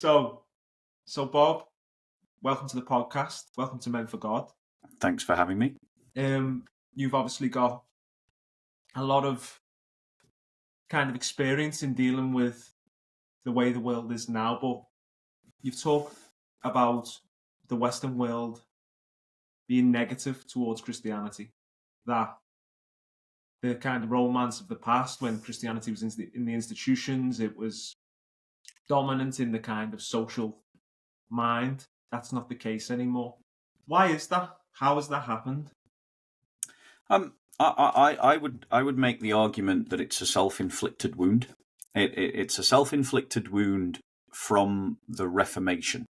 So, Bob, welcome to the podcast. Welcome to Men for God. Thanks for having me. You've obviously got a lot of kind of experience in dealing with the way the world is now, but you've talked about the Western world being negative towards Christianity, that the kind of romance of the past when Christianity was in the institutions, it was dominant in the kind of social mind. That's not the case anymore. Why is that? How has that happened? I would make the argument that it's a self-inflicted wound. It's a self-inflicted wound from the Reformation.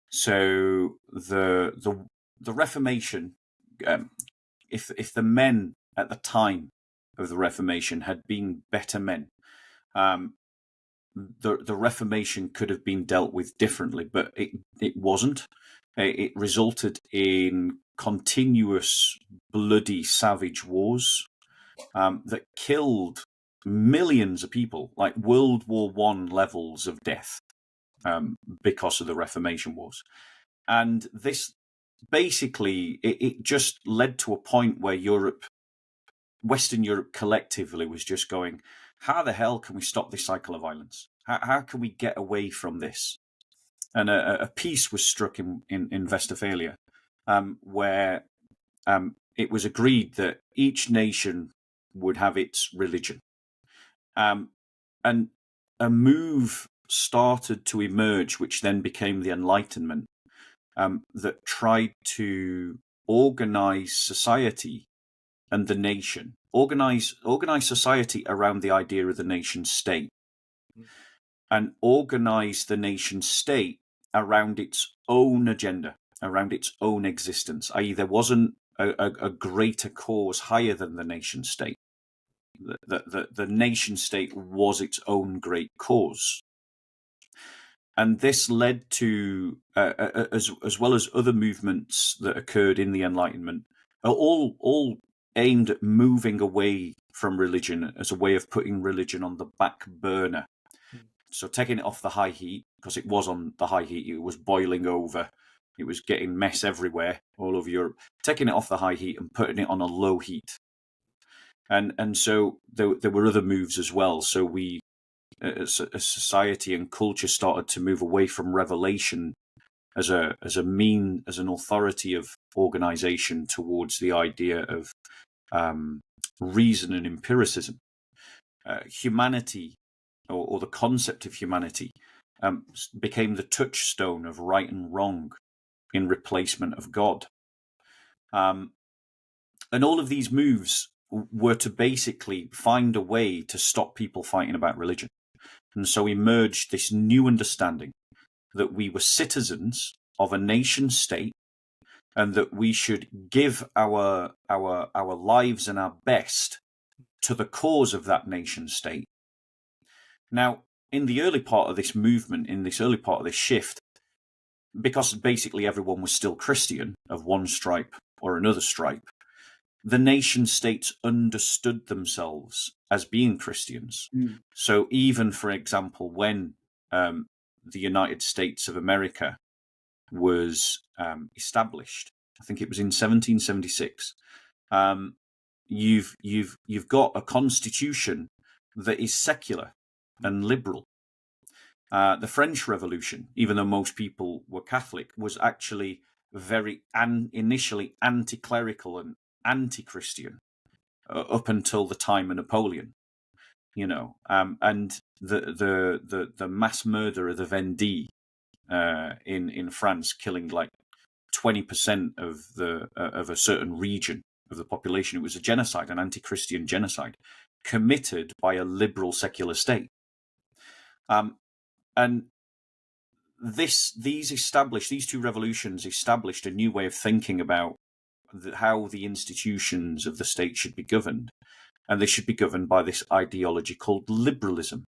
So the Reformation, if the men at the time of the Reformation had been better men, the Reformation could have been dealt with differently, but it wasn't. It resulted in continuous bloody savage wars that killed millions of people, like World War I levels of death, because of the Reformation wars. And this basically, it just led to a point where Western Europe collectively was just going, how the hell can we stop this cycle of violence? How can we get away from this? And a peace was struck in Westphalia, where it was agreed that each nation would have its religion. And a move started to emerge, which then became the Enlightenment, that tried to organize society and the nation, organize society around the idea of the nation state, and organize the nation state around its own agenda, around its own existence, i.e. there wasn't a greater cause higher than the nation state. The nation state was its own great cause. And this led to, as well as other movements that occurred in the Enlightenment, all aimed at moving away from religion as a way of putting religion on the back burner. So taking it off the high heat, because it was on the high heat, it was boiling over, it was getting mess everywhere, all over Europe, taking it off the high heat and putting it on a low heat. And so there were other moves as well. So we, as a society and culture, started to move away from revelation as an authority of organization towards the idea of reason and empiricism. Humanity, or the concept of humanity, became the touchstone of right and wrong in replacement of God. And all of these moves were to basically find a way to stop people fighting about religion. And so emerged this new understanding that we were citizens of a nation state, and that we should give our lives and our best to the cause of that nation state. Now, in the early part of this movement, in this early part of this shift, because basically everyone was still Christian of one stripe or another stripe, the nation states understood themselves as being Christians. So even, for example, when the United States of America was established, I think it was in 1776, you've got a constitution that is secular and liberal. The French Revolution, even though most people were Catholic, was actually very initially anti-clerical and anti-Christian up until the time of Napoleon, and the mass murder of the Vendée in France, killing like 20% of a certain region of the population. It was a genocide, an anti-Christian genocide, committed by a liberal secular state. And these two revolutions established a new way of thinking about how the institutions of the state should be governed. And they should be governed by this ideology called liberalism.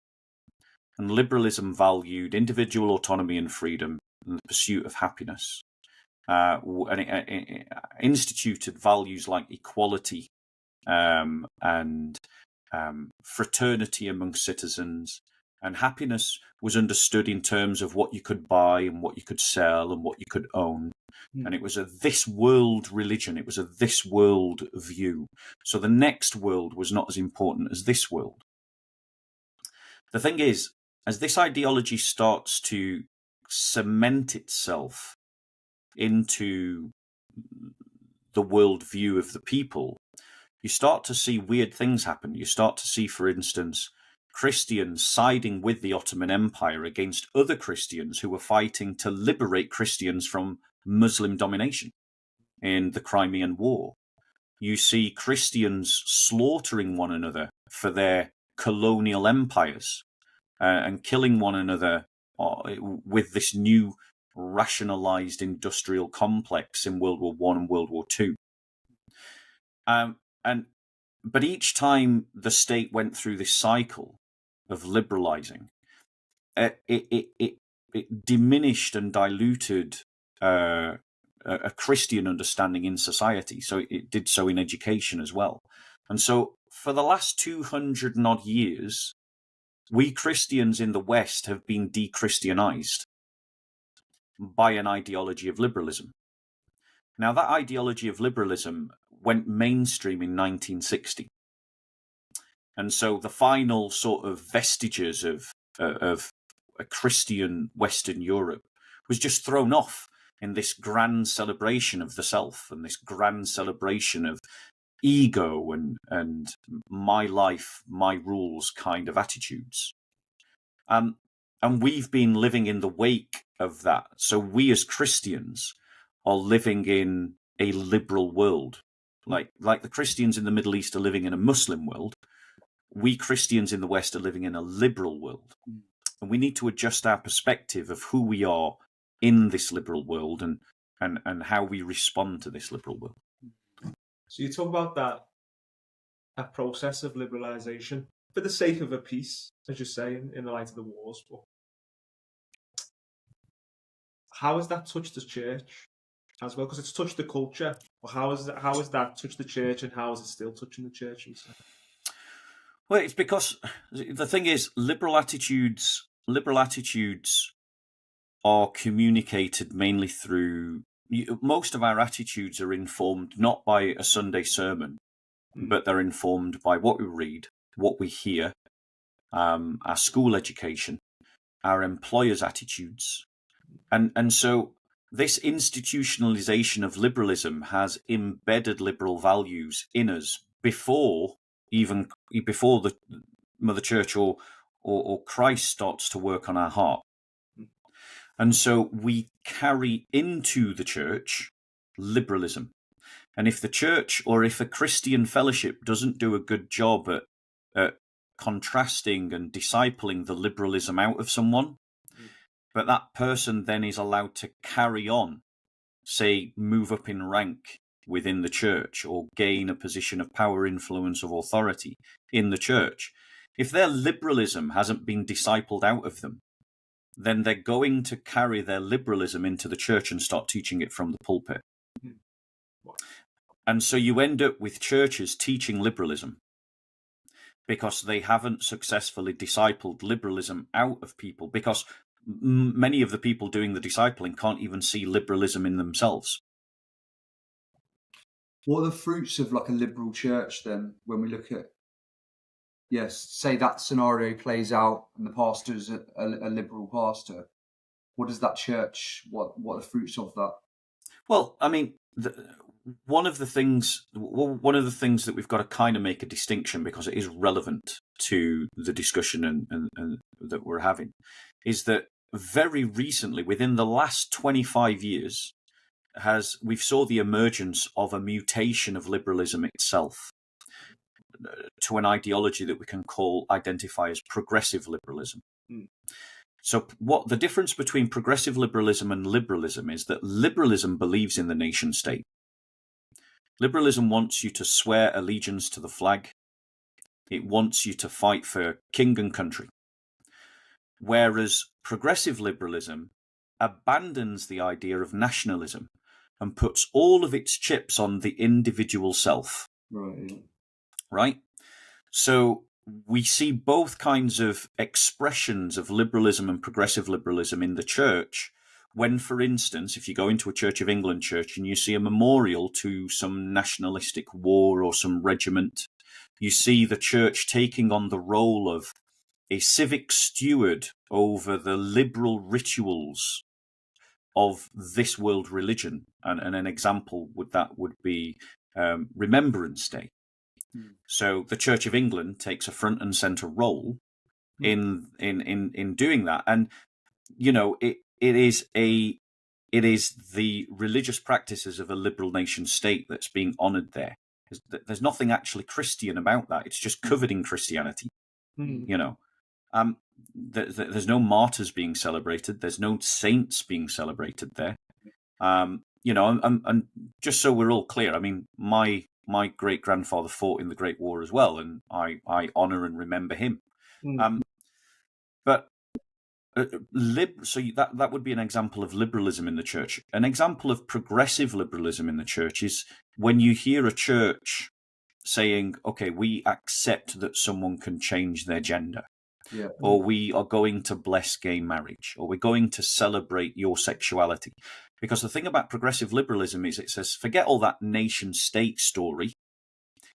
And liberalism valued individual autonomy and freedom and the pursuit of happiness. And it instituted values like equality and fraternity among citizens, And happiness was understood in terms of what you could buy and what you could sell and what you could own. And it was a this world religion. It was a this world view. So the next world was not as important as this world. The thing is, as this ideology starts to cement itself into the worldview of the people, you start to see weird things happen. You start to see, for instance, Christians siding with the Ottoman Empire against other Christians who were fighting to liberate Christians from Muslim domination in the Crimean War. You see Christians slaughtering one another for their colonial empires and killing one another with this new rationalized industrial complex in World War I and World War II. But each time the state went through this cycle of liberalizing, it diminished and diluted a Christian understanding in society. So it did so in education as well. And so for the last 200 and odd years, we Christians in the West have been de-Christianized by an ideology of liberalism. Now, that ideology of liberalism went mainstream in 1960. And so the final sort of vestiges of a Christian Western Europe was just thrown off in this grand celebration of the self and this grand celebration of ego and my life, my rules kind of attitudes. And we've been living in the wake of that. So we as Christians are living in a liberal world. Like the Christians in the Middle East are living in a Muslim world, we Christians in the West are living in a liberal world. And we need to adjust our perspective of who we are in this liberal world and how we respond to this liberal world. So you talk about that process of liberalisation for the sake of a peace, as you say, in the light of the wars. But how has that touched the church as well? Because it's touched the culture. But how has that touched the church, and how is it still touching the church? Well, it's because the thing is, liberal attitudes are communicated mainly through. Most of our attitudes are informed not by a Sunday sermon, but they're informed by what we read, what we hear, our school education, our employers' attitudes, and so this institutionalization of liberalism has embedded liberal values in us before the Mother Church or Christ starts to work on our heart. And so we carry into the church liberalism. And if the church or if a Christian fellowship doesn't do a good job at contrasting and discipling the liberalism out of someone, but that person then is allowed to carry on, say, move up in rank within the church or gain a position of power, influence, or authority in the church. If their liberalism hasn't been discipled out of them, then they're going to carry their liberalism into the church and start teaching it from the pulpit. And so you end up with churches teaching liberalism because they haven't successfully discipled liberalism out of people, because many of the people doing the discipling can't even see liberalism in themselves. What are the fruits of like a liberal church then, when we look at, say that scenario plays out and the pastor's a liberal pastor? What does that church, what are the fruits of that? Well, I mean, one of the things that we've got to kind of make a distinction, because it is relevant to the discussion and that we're having, is that very recently, within the last 25 years, we've saw the emergence of a mutation of liberalism itself to an ideology that we can identify as progressive liberalism. So what the difference between progressive liberalism and liberalism is that liberalism believes in the nation state. Liberalism wants you to swear allegiance to the flag. It wants you to fight for king and country. Whereas progressive liberalism abandons the idea of nationalism and puts all of its chips on the individual self. Right. Right? So we see both kinds of expressions of liberalism and progressive liberalism in the church when, for instance, if you go into a Church of England church and you see a memorial to some nationalistic war or some regiment, you see the church taking on the role of a civic steward over the liberal rituals of this world religion. And an example would be Remembrance Day. So the Church of England takes a front and center role in doing that. And, it is the religious practices of a liberal nation state that's being honored there. There's nothing actually Christian about that. It's just covered in Christianity. There's no martyrs being celebrated. There's no saints being celebrated there. And just so we're all clear, I mean, my great-grandfather fought in the Great War as well, and I honor and remember him. But so that would be an example of liberalism in the church. An example of progressive liberalism in the church is when you hear a church saying, okay, we accept that someone can change their gender. Yeah. Or we are going to bless gay marriage, or we're going to celebrate your sexuality. Because the thing about progressive liberalism is it says, forget all that nation state story.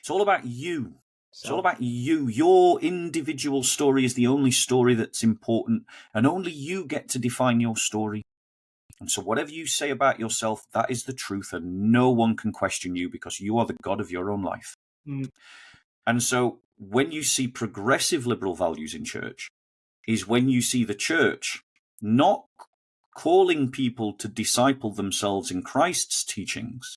It's all about you. It's all about you. Your individual story is the only story that's important, and only you get to define your story. And so whatever you say about yourself, that is the truth, and no one can question you because you are the God of your own life. And so when you see progressive liberal values in church, is when you see the church not calling people to disciple themselves in Christ's teachings,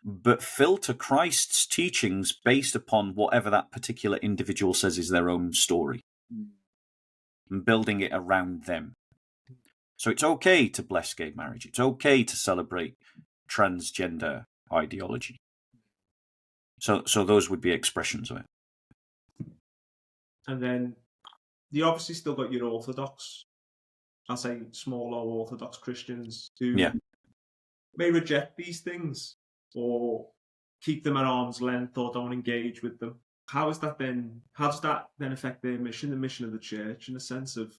but filter Christ's teachings based upon whatever that particular individual says is their own story, and building it around them. So it's okay to bless gay marriage. It's okay to celebrate transgender ideology. So those would be expressions of it. And then you obviously still got your Orthodox, I'll say small or Orthodox Christians who may reject these things or keep them at arm's length or don't engage with them. How does that then affect their mission, the mission of the church, in the sense of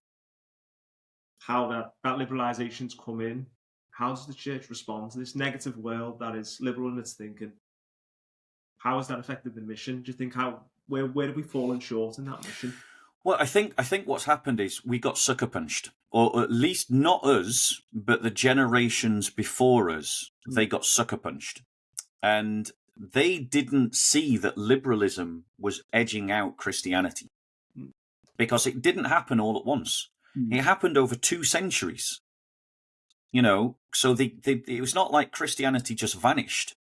how that liberalization's come in? How does the church respond to this negative world that is liberal in its thinking? How has that affected the mission? Do you think where have we fallen short in that mission? Well, I think what's happened is we got sucker punched, or at least not us, but the generations before us, they got sucker punched. And they didn't see that liberalism was edging out Christianity, because it didn't happen all at once. It happened over 2 centuries. So it was not like Christianity just vanished.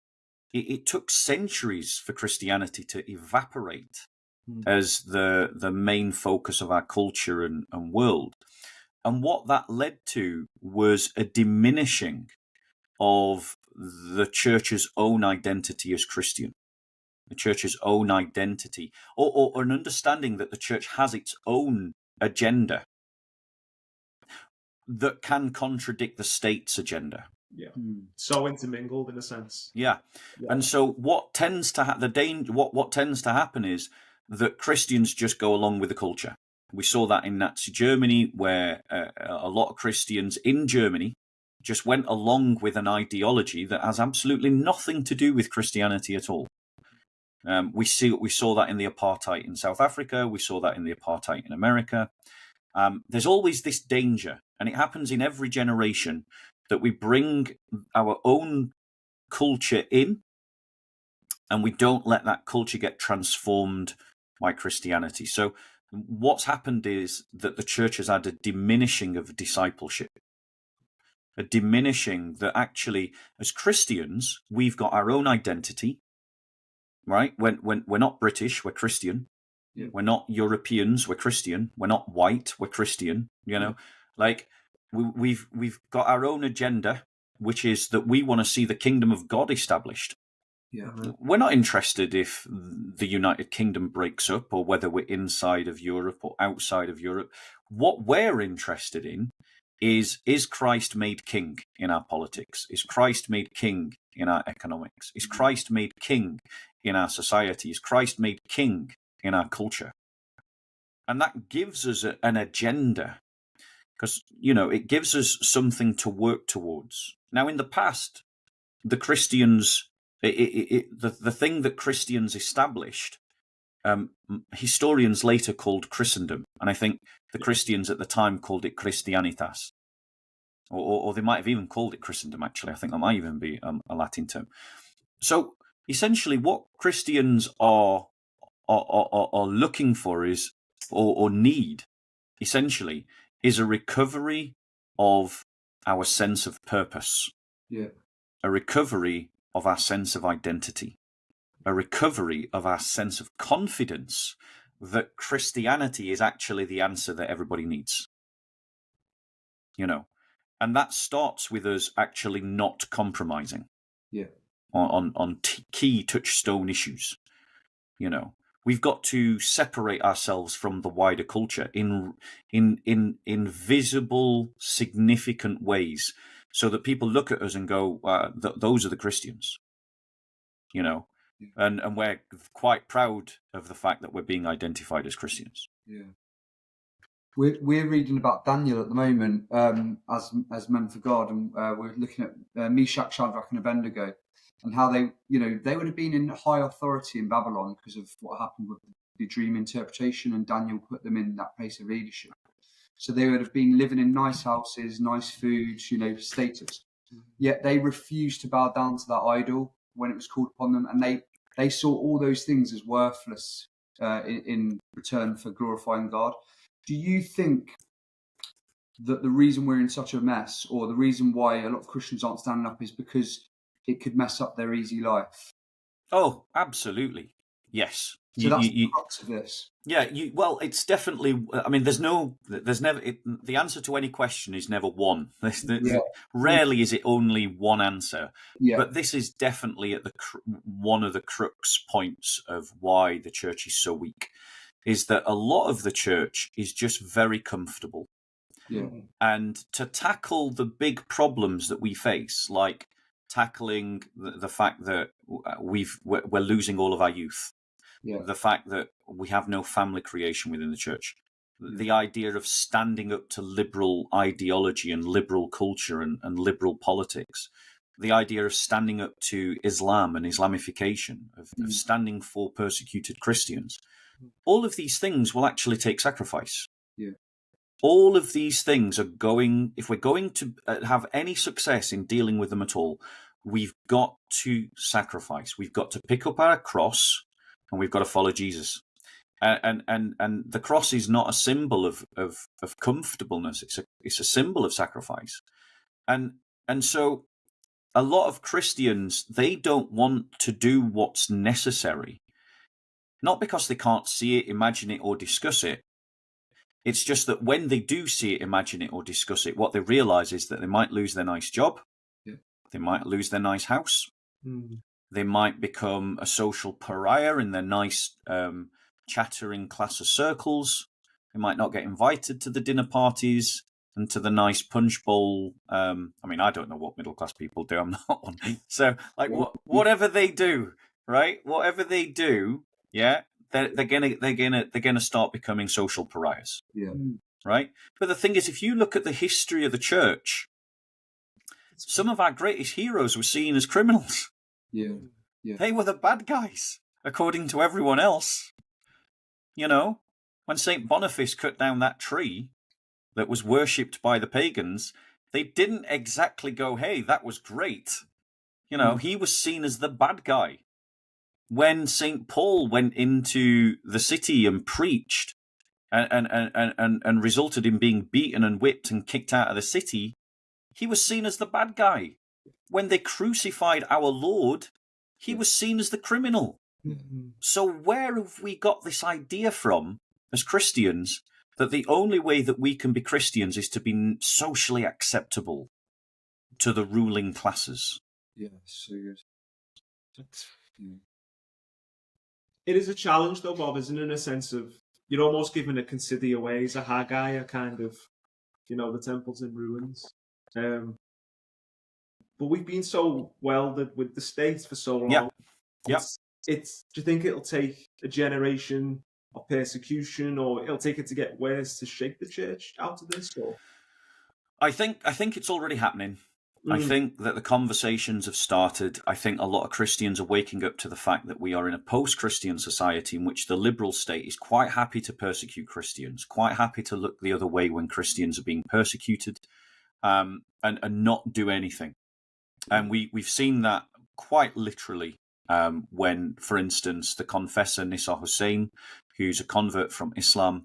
It took centuries for Christianity to evaporate as the main focus of our culture and world. And what that led to was a diminishing of the church's own identity as Christian, the church's own identity, or an understanding that the church has its own agenda that can contradict the state's agenda. Yeah, so intermingled in a sense. Yeah. And so what tends to what tends to happen is that Christians just go along with the culture. We saw that in Nazi Germany, where a lot of Christians in Germany just went along with an ideology that has absolutely nothing to do with Christianity at all. We saw that in the apartheid in South Africa. We saw that in the apartheid in America. There's always this danger, and it happens in every generation, that we bring our own culture in and we don't let that culture get transformed by Christianity. So what's happened is that the church has had a diminishing of discipleship, a diminishing that actually, as Christians, we've got our own identity, right? When we're not British, we're Christian. Yeah. We're not Europeans, we're Christian. We're not white, we're Christian. Like we've got our own agenda, which is that we want to see the kingdom of God established. Yeah. We're not interested if the United Kingdom breaks up or whether we're inside of Europe or outside of Europe. What we're interested in is Christ made king in our politics? Is Christ made king in our economics? Is Christ made king in our society? Is Christ made king in our culture? And that gives us an agenda, because, you know, it gives us something to work towards. Now, in the past, the Christians, the thing that Christians established, historians later called Christendom. And I think the Christians at the time called it Christianitas. Or they might have even called it Christendom, actually. I think that might even be a Latin term. So essentially what Christians are looking for is, or need, essentially, is a recovery of our sense of purpose. Yeah. A recovery of our sense of identity. A recovery of our sense of confidence that Christianity is actually the answer that everybody needs. You know, and that starts with us actually not compromising. Yeah. On key touchstone issues. You know, we've got to separate ourselves from the wider culture in visible, significant ways, so that people look at us and go, those are the Christians. You know, and we're quite proud of the fact that we're being identified as Christians. Yeah. We're reading about Daniel at the moment, as men for God, and we're looking at Meshach, Shadrach, and Abednego, and how they would have been in high authority in Babylon because of what happened with the dream interpretation, and Daniel put them in that place of leadership. So they would have been living in nice houses, nice foods, status. Yet they refused to bow down to that idol when it was called upon them, and they saw all those things as worthless in return for glorifying God. Do you think that the reason we're in such a mess, or the reason why a lot of Christians aren't standing up, is because it could mess up their easy life? Oh, absolutely. Yes. So that's the crux of this. Yeah. Well, it's definitely. I mean, there's never. The answer to any question is never one. Rarely is it only one answer. Yeah. But this is definitely at one of the crux points of why the church is so weak. Is that a lot of the church is just very comfortable. Yeah. And to tackle the big problems that we face, like tackling the fact that we're losing all of our youth, the fact that we have no family creation within the church, the idea of standing up to liberal ideology and liberal culture and liberal politics, the idea of standing up to Islam and Islamification, of standing for persecuted Christians. All of these things will actually take sacrifice. Yeah. All of these things are if we're going to have any success in dealing with them at all, we've got to sacrifice. We've got to pick up our cross and we've got to follow Jesus. And the cross is not a symbol of comfortableness. It's a symbol of sacrifice. And so a lot of Christians, they don't want to do what's necessary. Not because they can't see it, imagine it, or discuss it. It's just that when they do see it, imagine it, or discuss it, what they realize is that they might lose their nice job. Yeah. They might lose their nice house. They might become a social pariah in their nice chattering class of circles. They might not get invited to the dinner parties and to the nice punch bowl. I mean, I don't know what middle class people do. I'm not one. So, whatever they do, right? Whatever they do, yeah, they're gonna start becoming social pariahs. Yeah. Right. But the thing is, if you look at the history of the church, some of our greatest heroes were seen as criminals. Yeah. Yeah. They were the bad guys, according to everyone else. You know, when St. Boniface cut down that tree that was worshipped by the pagans, they didn't exactly go, hey, that was great. You know, he was seen as the bad guy. When St. Paul went into the city and preached and resulted in being beaten and whipped and kicked out of the city, he was seen as the bad guy. When they crucified our Lord, he was seen as the criminal. So where have we got this idea from as Christians that the only way that we can be Christians is to be socially acceptable to the ruling classes? Yeah, so good. It is a challenge, though, Bob, isn't it? In a sense of you're almost given a consider your ways, a Haggai, a kind of, the temple's in ruins. But we've been so welded with the state for so long. Yeah. Do you think it'll take a generation of persecution, or it'll take it to get worse to shake the church out of this? Or I think it's already happening. I think that the conversations have started. I think a lot of Christians are waking up to the fact that we are in a post-Christian society in which the liberal state is quite happy to persecute Christians, quite happy to look the other way when Christians are being persecuted, and not do anything. And we've seen that quite literally when, for instance, the confessor Nissa Hussein, who's a convert from Islam,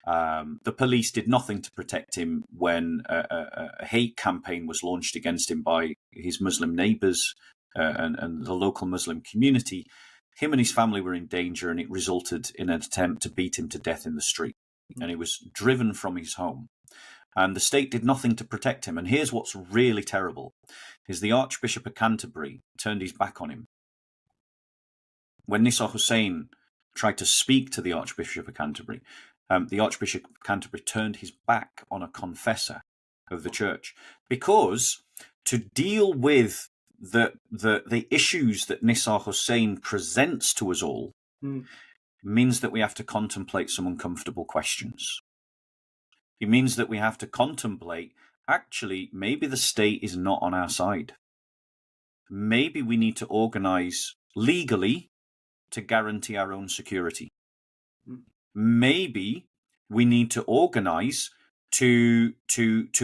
the police did nothing to protect him when a hate campaign was launched against him by his Muslim neighbours and the local Muslim community. Him and his family were in danger, and it resulted in an attempt to beat him to death in the street. And he was driven from his home. And the state did nothing to protect him. And here's what's really terrible, is the Archbishop of Canterbury turned his back on him. When Nissa Hussein tried to speak to the Archbishop of Canterbury, the Archbishop of Canterbury turned his back on a confessor of the church, because to deal with the issues that Nissa Hussein presents to us all means that we have to contemplate some uncomfortable questions. It means that we have to contemplate, actually, maybe the state is not on our side. Maybe we need to organise legally to guarantee our own security. Maybe we need to organise to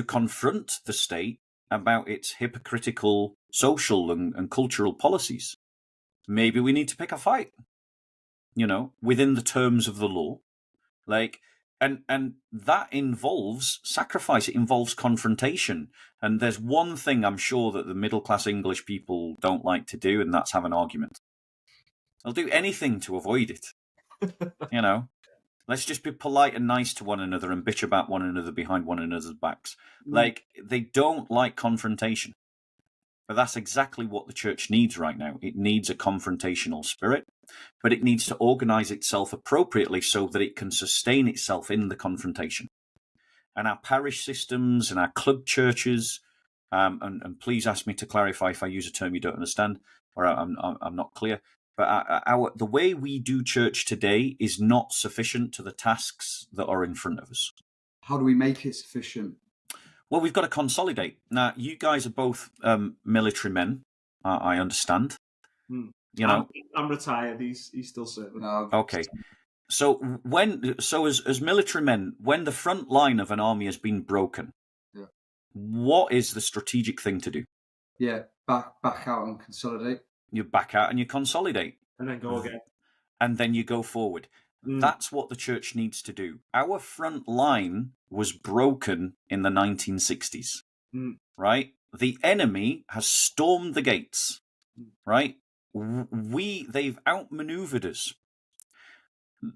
confront the state about its hypocritical social and cultural policies. Maybe we need to pick a fight, within the terms of the law. And that involves sacrifice. It involves confrontation. And there's one thing I'm sure that the middle-class English people don't like to do, and that's have an argument. They'll do anything to avoid it. Let's just be polite and nice to one another and bitch about one another behind one another's backs. They don't like confrontation. But that's exactly what the church needs right now. It needs a confrontational spirit, but it needs to organise itself appropriately so that it can sustain itself in the confrontation. And our parish systems and our club churches, and please ask me to clarify if I use a term you don't understand or I'm not clear, but the way we do church today is not sufficient to the tasks that are in front of us. How do we make it sufficient? Well, we've got to consolidate. Now, you guys are both military men, I understand. I'm retired. He's still serving. Okay. So as military men, when the front line of an army has been broken, what is the strategic thing to do? Yeah, back out and consolidate. You back out and you consolidate. And then go again. And then you go forward. That's what the church needs to do. Our front line was broken in the 1960s, right? The enemy has stormed the gates, right? They've outmaneuvered us.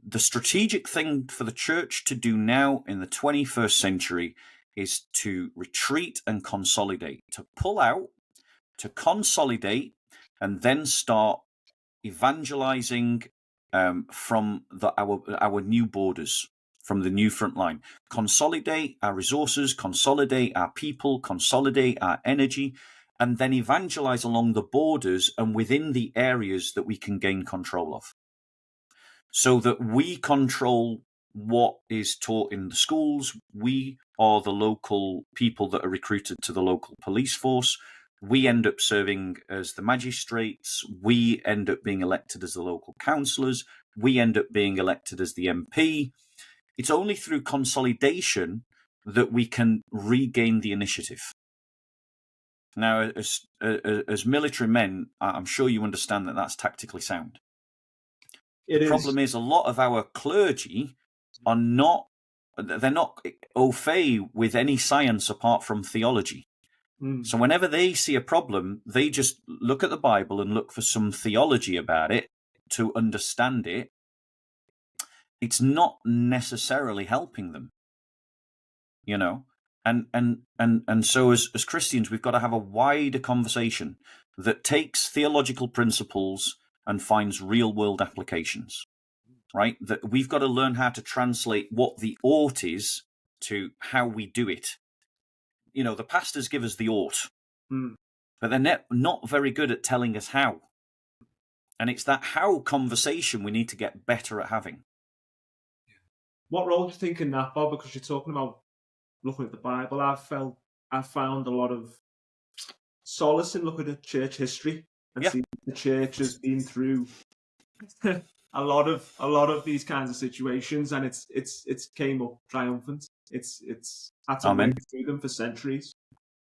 The strategic thing for the church to do now in the 21st century is to retreat and consolidate, to pull out, to consolidate, and then start evangelizing from our new borders, from the new front line. Consolidate our resources, consolidate our people, consolidate our energy, and then evangelize along the borders and within the areas that we can gain control of. So that we control what is taught in the schools. We are the local people that are recruited to the local police force. We end up serving as the magistrates. We end up being elected as the local councillors. We end up being elected as the MP. It's only through consolidation that we can regain the initiative. Now, as military men, I'm sure you understand that that's tactically sound. The problem is a lot of our clergy are not au fait with any science apart from theology. So whenever they see a problem, they just look at the Bible and look for some theology about it to understand it. It's not necessarily helping them, And so as Christians, we've got to have a wider conversation that takes theological principles and finds real world applications, right? That we've got to learn how to translate what the ought is to how we do it. The pastors give us the ought, but they're not very good at telling us how. And it's that how conversation we need to get better at having. What role do you think in that, Bob? Because you're talking about looking at the Bible. I've found a lot of solace in looking at church history and Yeah. seeing the church has been through a lot of these kinds of situations, and it's came up triumphant. It's had to Amen. work through them for centuries.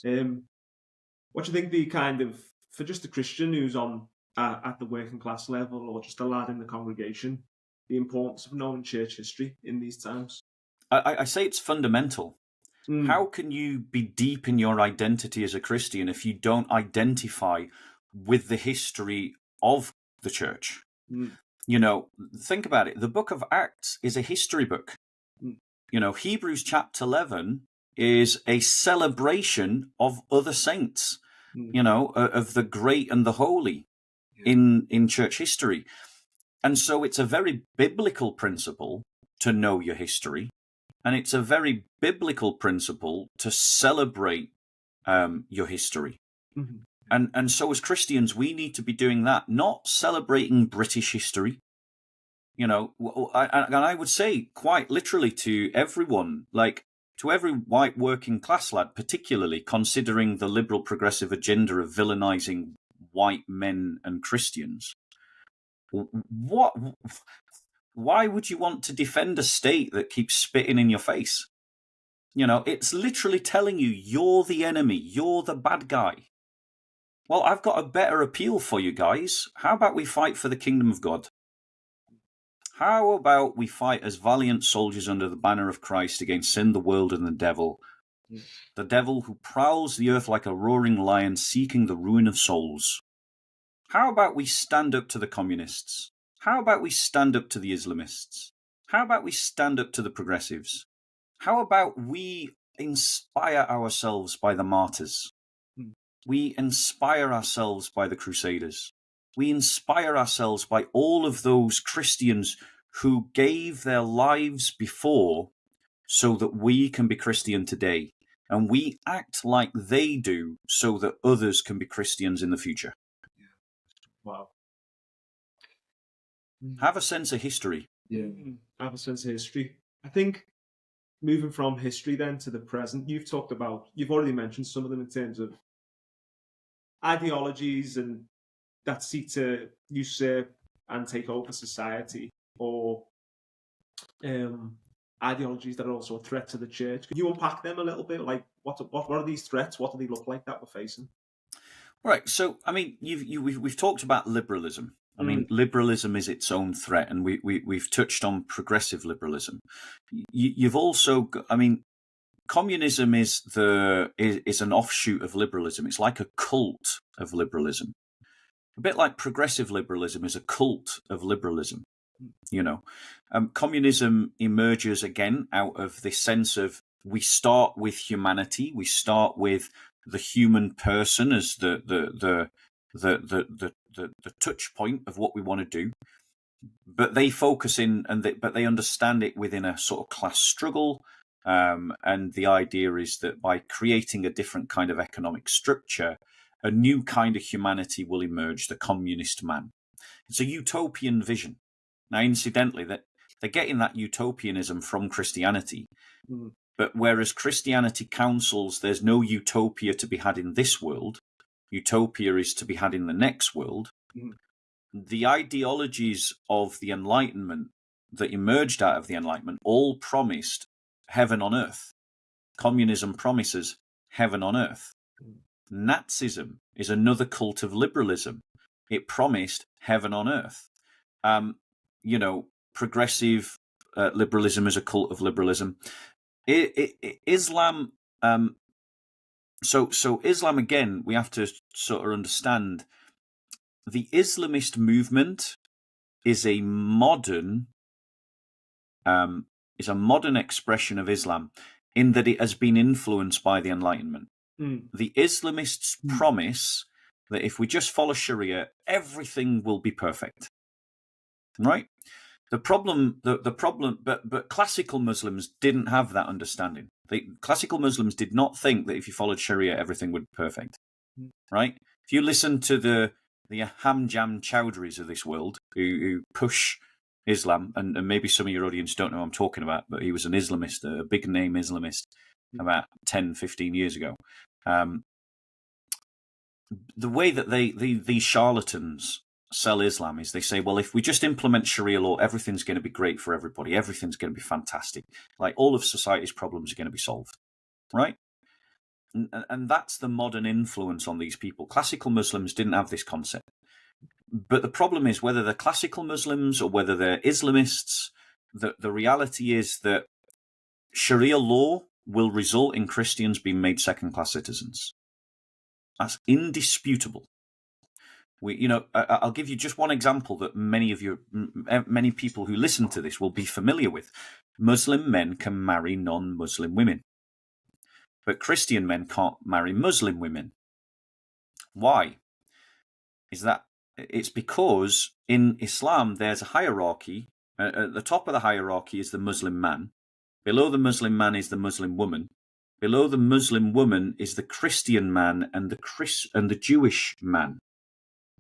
What do you think the kind of, for just a Christian who's on at the working class level, or just a lad in the congregation, the importance of knowing church history in these times? I say it's fundamental. Mm. How can you be deep in your identity as a Christian if you don't identify with the history of the church? Mm. You know, think about it. The book of Acts is a history book. Mm. You know, Hebrews chapter 11 is a celebration of other saints, you know, of the great and the holy in church history. And so it's a very biblical principle to know your history. And it's a very biblical principle to celebrate your history. Mm-hmm. And so as Christians, we need to be doing that, not celebrating British history. You know, and I would say quite literally to everyone, like to every white working class lad, particularly considering the liberal progressive agenda of villainizing white men and Christians. Why would you want to defend a state that keeps spitting in your face? You know, it's literally telling you you're the enemy, you're the bad guy. Well, I've got a better appeal for you guys. How about we fight for the kingdom of God? How about we fight as valiant soldiers under the banner of Christ against sin, the world, and the devil? The devil who prowls the earth like a roaring lion seeking the ruin of souls. How about we stand up to the communists? How about we stand up to the Islamists? How about we stand up to the progressives? How about we inspire ourselves by the martyrs? We inspire ourselves by the crusaders. We inspire ourselves by all of those Christians who gave their lives before so that we can be Christian today. And we act like they do so that others can be Christians in the future. Wow. Have a sense of history. Yeah, have a sense of history. I think moving from history then to the present, you've already mentioned some of them in terms of ideologies and that seek to usurp and take over society, or ideologies that are also a threat to the church. Could you unpack them a little bit? Like, what are these threats? What do they look like that we're facing? Right. So, I mean, we've talked about liberalism. I mean, liberalism is its own threat, and we've touched on progressive liberalism. You've also got, I mean, communism is an offshoot of liberalism. It's like a cult of liberalism. A bit like progressive liberalism is a cult of liberalism. You know, communism emerges again out of this sense of we start with humanity, we start with the human person as the touch point of what we want to do, but they focus in but they understand it within a sort of class struggle, and the idea is that by creating a different kind of economic structure, a new kind of humanity will emerge, the communist man. It's a utopian vision. Now, incidentally, that they're getting that utopianism from Christianity, but whereas Christianity counsels there's no utopia to be had in this world, utopia is to be had in the next world, the ideologies of the Enlightenment that emerged out of the Enlightenment all promised heaven on earth. Communism promises heaven on earth. Nazism is another cult of liberalism. It promised heaven on earth. You know, progressive liberalism is a cult of liberalism. Islam, so Islam, again, we have to sort of understand the Islamist movement is a modern expression of Islam in that it has been influenced by the Enlightenment. The Islamists promise that if we just follow Sharia, everything will be perfect. Right? The problem, but classical Muslims didn't have that understanding. Classical Muslims did not think that if you followed Sharia, everything would be perfect. Right? If you listen to the Hamjam Chowdhuries of this world, who push Islam, and maybe some of your audience don't know what I'm talking about, but he was an Islamist, a big name Islamist, about 10, 15 years ago. The way that these charlatans sell Islam is they say, well, if we just implement Sharia law, everything's going to be great for everybody. Everything's going to be fantastic. Like all of society's problems are going to be solved, right? And that's the modern influence on these people. Classical Muslims didn't have this concept. But the problem is whether they're classical Muslims or whether they're Islamists, the reality is that Sharia law will result in Christians being made second-class citizens. That's indisputable. I'll give you just one example that many people who listen to this will be familiar with. Muslim men can marry non-Muslim women, but Christian men can't marry Muslim women. Why? It's because in Islam there's a hierarchy. At the top of the hierarchy is the Muslim man. Below the Muslim man is the Muslim woman. Below the Muslim woman is the Christian man and the Jewish man.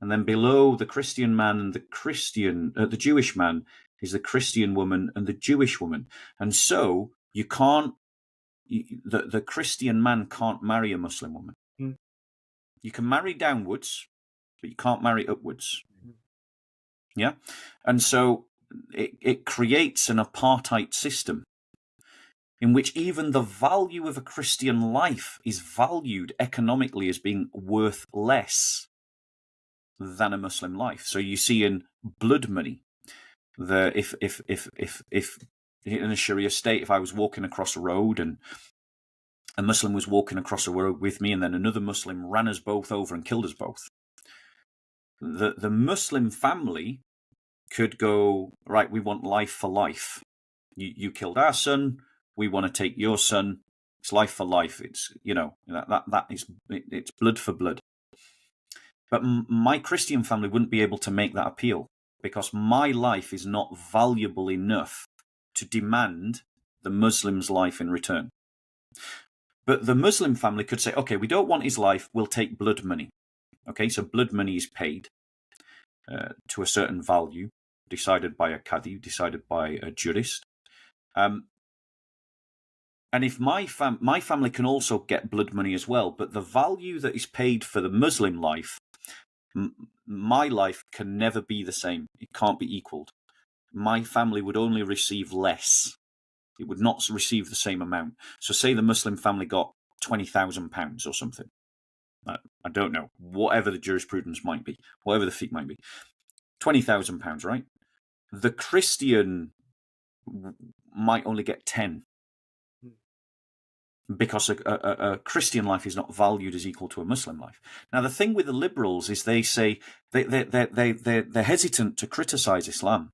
And then below the Christian man and the Jewish man is the Christian woman and the Jewish woman. And so the Christian man can't marry a Muslim woman. Mm. You can marry downwards, but you can't marry upwards. Mm. Yeah? And so it creates an apartheid system in which even the value of a Christian life is valued economically as being worth less than a Muslim life. So you see in blood money, if in a Sharia state, if I was walking across a road and a Muslim was walking across a road with me, and then another Muslim ran us both over and killed us both, the Muslim family could go, right, we want life for life. You killed our son, we want to take your son. It's life for life. It's, it's blood for blood. But my Christian family wouldn't be able to make that appeal because my life is not valuable enough to demand the Muslim's life in return. But the Muslim family could say, okay, we don't want his life, we'll take blood money. Okay, so blood money is paid to a certain value, decided by a qadi, decided by a jurist. And if my family can also get blood money as well, but the value that is paid for the Muslim life, my life can never be the same. It can't be equaled. My family would only receive less. It would not receive the same amount. So say the Muslim family got £20,000 or something. I don't know. Whatever the jurisprudence might be, whatever the fiqh might be. £20,000, right? The Christian might only get 10. Because a Christian life is not valued as equal to a Muslim life. Now, the thing with the liberals is they say they're hesitant to criticize Islam.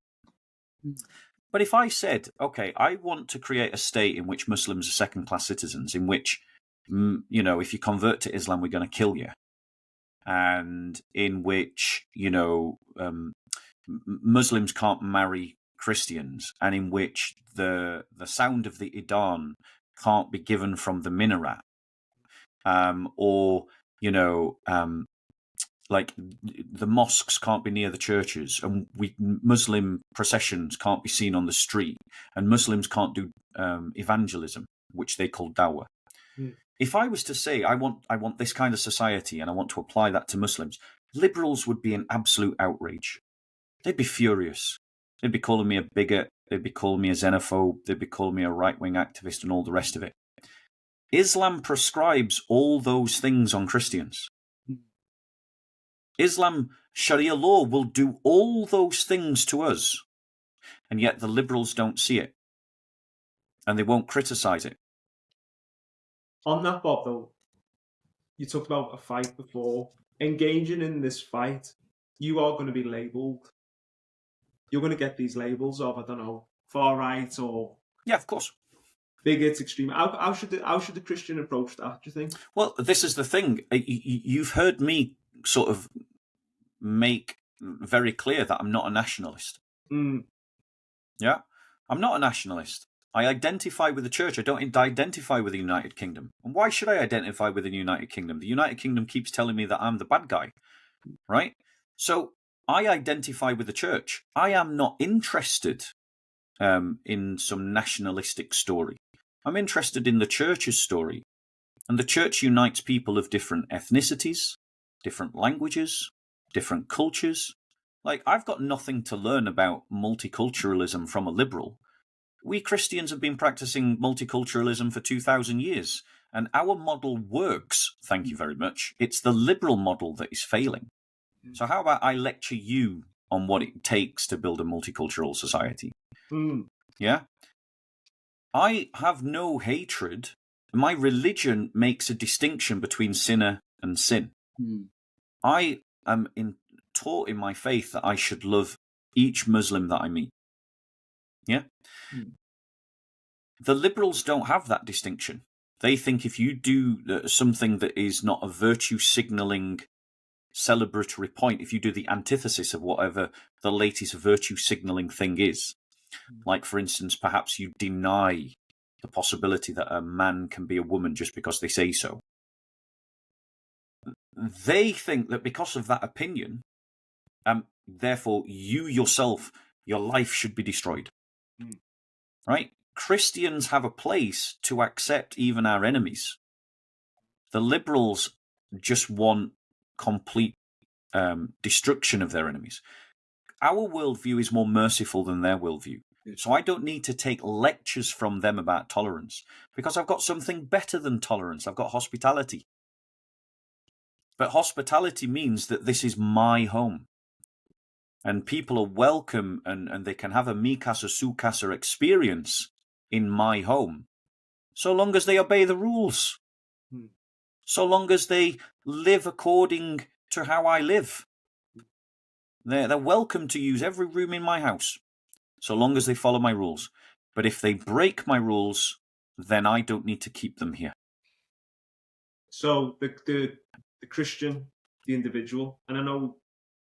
But if I said, okay, I want to create a state in which Muslims are second-class citizens, in which, if you convert to Islam, we're going to kill you, and in which, Muslims can't marry Christians, and in which the sound of the Adhan can't be given from the minaret, like the mosques can't be near the churches, and Muslim processions can't be seen on the street, and Muslims can't do evangelism, which they call dawah. Mm. If I was to say I want this kind of society and I want to apply that to Muslims, liberals would be in absolute outrage. They'd be furious. They'd be calling me a bigot. They'd be calling me a xenophobe. They'd be calling me a right-wing activist and all the rest of it. Islam prescribes all those things on Christians. Islam, Sharia law will do all those things to us. And yet the liberals don't see it. And they won't criticize it. On that, Bob, though, you talked about a fight before. Engaging in this fight, you are going to be labelled. You're going to get these labels of, I don't know, far right or... Yeah, of course. Bigots, extreme. How should the Christian approach that, do you think? Well, this is the thing. You've heard me sort of make very clear that I'm not a nationalist. Mm. Yeah? I'm not a nationalist. I identify with the church. I don't identify with the United Kingdom. And why should I identify with the United Kingdom? The United Kingdom keeps telling me that I'm the bad guy, right? So I identify with the church. I am not interested in some nationalistic story. I'm interested in the church's story. And the church unites people of different ethnicities, different languages, different cultures. Like, I've got nothing to learn about multiculturalism from a liberal. We Christians have been practicing multiculturalism for 2,000 years, and our model works, thank you very much. It's the liberal model that is failing. So how about I lecture you on what it takes to build a multicultural society? Yeah? I have no hatred. My religion makes a distinction between sinner and sin. I am taught in my faith that I should love each Muslim that I meet. Yeah? The liberals don't have that distinction. They think if you do something that is not a virtue signalling celebratory point, if you do the antithesis of whatever the latest virtue signalling thing is, like, for instance, perhaps you deny the possibility that a man can be a woman just because they say so. They think that because of that opinion, therefore you yourself, your life should be destroyed. Right? Christians have a place to accept even our enemies. The liberals just want complete destruction of their enemies. Our worldview is more merciful than their worldview. So I don't need to take lectures from them about tolerance, because I've got something better than tolerance. I've got hospitality. But hospitality means that this is my home. And people are welcome, and they can have a mi casa su casa experience in my home, so long as they obey the rules. So long as they live according to how I live. They're welcome to use every room in my house, so long as they follow my rules. But if they break my rules, then I don't need to keep them here. So the Christian, the individual, and I know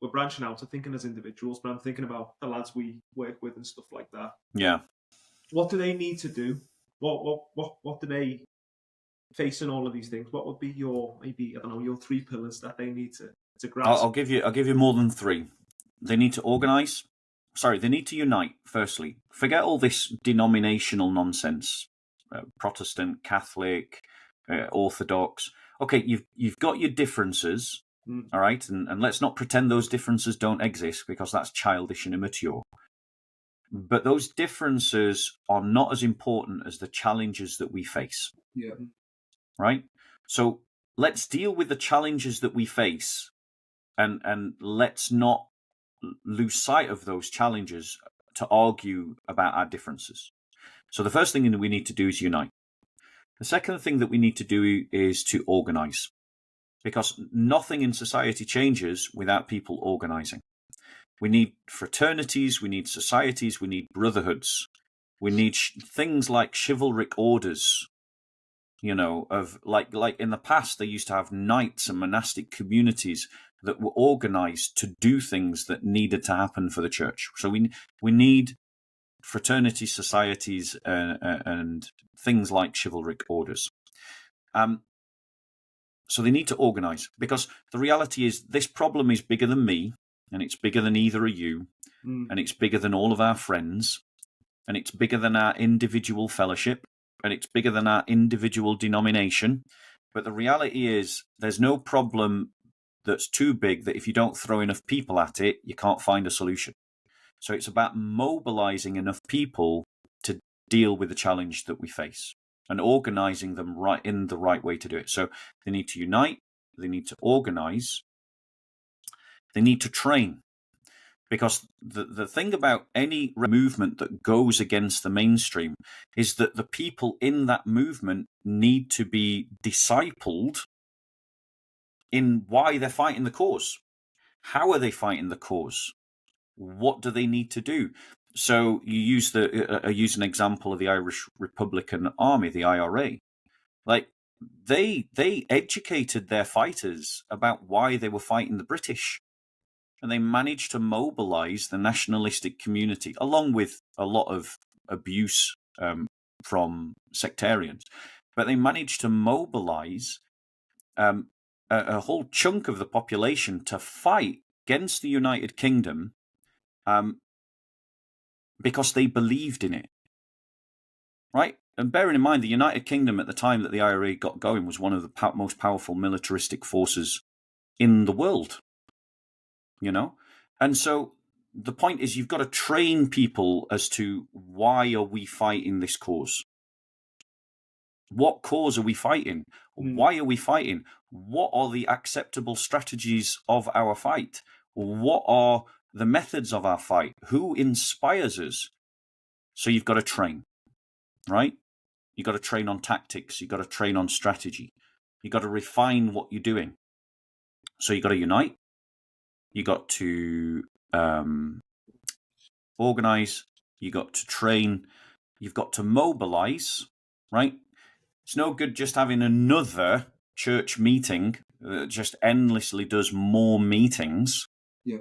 we're branching out to thinking as individuals, but I'm thinking about the lads we work with and stuff like that. Yeah. What do they need to do? What do they, facing all of these things, what would be your, maybe, I don't know, your 3 pillars that they need to grasp? I'll give you more than 3. They need to organise. Sorry, they need to unite, firstly. Forget all this denominational nonsense. Protestant, Catholic, Orthodox. Okay, you've got your differences, all right? And let's not pretend those differences don't exist, because that's childish and immature. But those differences are not as important as the challenges that we face. Yeah. Right? So let's deal with the challenges that we face, and let's not lose sight of those challenges to argue about our differences. So the first thing that we need to do is unite. The second thing that we need to do is to organize, because nothing in society changes without people organizing. We need fraternities, we need societies, we need brotherhoods, we need things like chivalric orders. You know, of like in the past, they used to have knights and monastic communities that were organized to do things that needed to happen for the church. So we need fraternity societies and things like chivalric orders. So they need to organize, because the reality is this problem is bigger than me, and it's bigger than either of you, and it's bigger than all of our friends, and it's bigger than our individual fellowship, and it's bigger than our individual denomination. But the reality is there's no problem that's too big that if you don't throw enough people at it, you can't find a solution. So it's about mobilizing enough people to deal with the challenge that we face and organizing them right in the right way to do it. So they need to unite, they need to organize, they need to train. Because the thing about any movement that goes against the mainstream is that the people in that movement need to be discipled in why they're fighting the cause. How are they fighting the cause? What do they need to do? So you use use an example of the Irish Republican Army, the IRA. Like they educated their fighters about why they were fighting the British. And they managed to mobilize the nationalistic community, along with a lot of abuse from sectarians. But they managed to mobilize a whole chunk of the population to fight against the United Kingdom because they believed in it, right? And bearing in mind, the United Kingdom at the time that the IRA got going was one of the most powerful militaristic forces in the world, you know? And so the point is, you've got to train people as to why are we fighting this cause? What cause are we fighting? Why are we fighting? What are the acceptable strategies of our fight? What are the methods of our fight? Who inspires us? So you've got to train, right? You've got to train on tactics. You've got to train on strategy. You've got to refine what you're doing. So you've got to unite. You've got to organize. You've got to train. You've got to mobilize, right? It's no good just having another church meeting that just endlessly does more meetings. Yeah.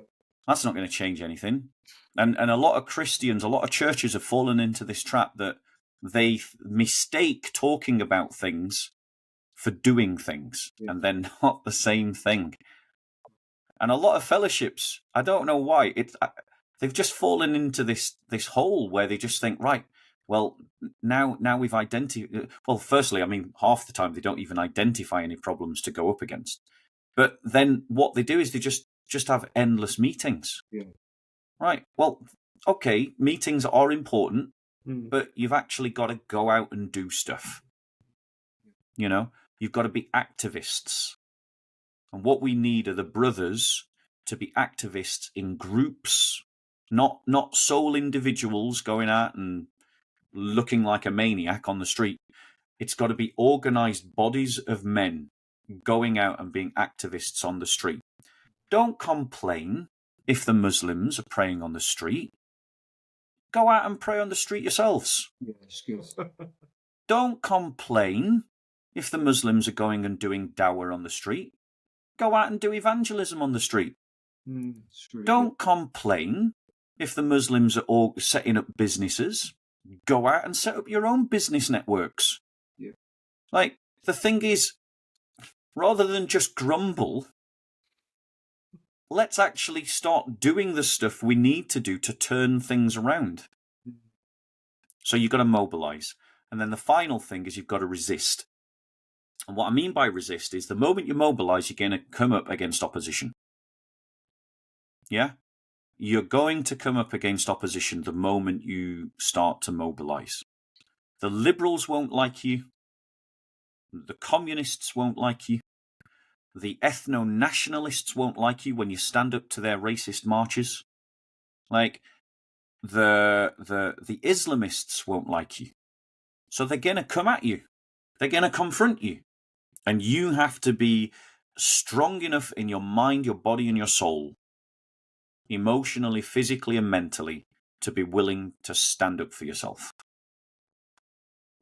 That's not going to change anything. And a lot of Christians, a lot of churches have fallen into this trap that they mistake talking about things for doing things, and they're not the same thing. And a lot of fellowships, I don't know why, they've just fallen into this hole where they just think, right, well, now we've identified. Well, firstly, I mean, half the time they don't even identify any problems to go up against. But then what they do is they just have endless meetings. Yeah. Right. Well, okay, meetings are important, but you've actually got to go out and do stuff. You know, you've got to be activists. And what we need are the brothers to be activists in groups, not sole individuals going out and looking like a maniac on the street. It's got to be organized bodies of men going out and being activists on the street. Don't complain if the Muslims are praying on the street. Go out and pray on the street yourselves. Yeah, it's good. Don't complain if the Muslims are going and doing dawah on the street. Go out and do evangelism on the street. Don't complain if the Muslims are all setting up businesses. Go out and set up your own business networks. Yeah. Like, the thing is, rather than just grumble, let's actually start doing the stuff we need to do to turn things around. So you've got to mobilize. And then the final thing is you've got to resist. And what I mean by resist is the moment you mobilize, you're going to come up against opposition. Yeah? You're going to come up against opposition the moment you start to mobilize. The liberals won't like you. The communists won't like you. The ethno-nationalists won't like you when you stand up to their racist marches. Like, the Islamists won't like you. So they're going to come at you. They're going to confront you. And you have to be strong enough in your mind, your body, and your soul, emotionally, physically, and mentally, to be willing to stand up for yourself.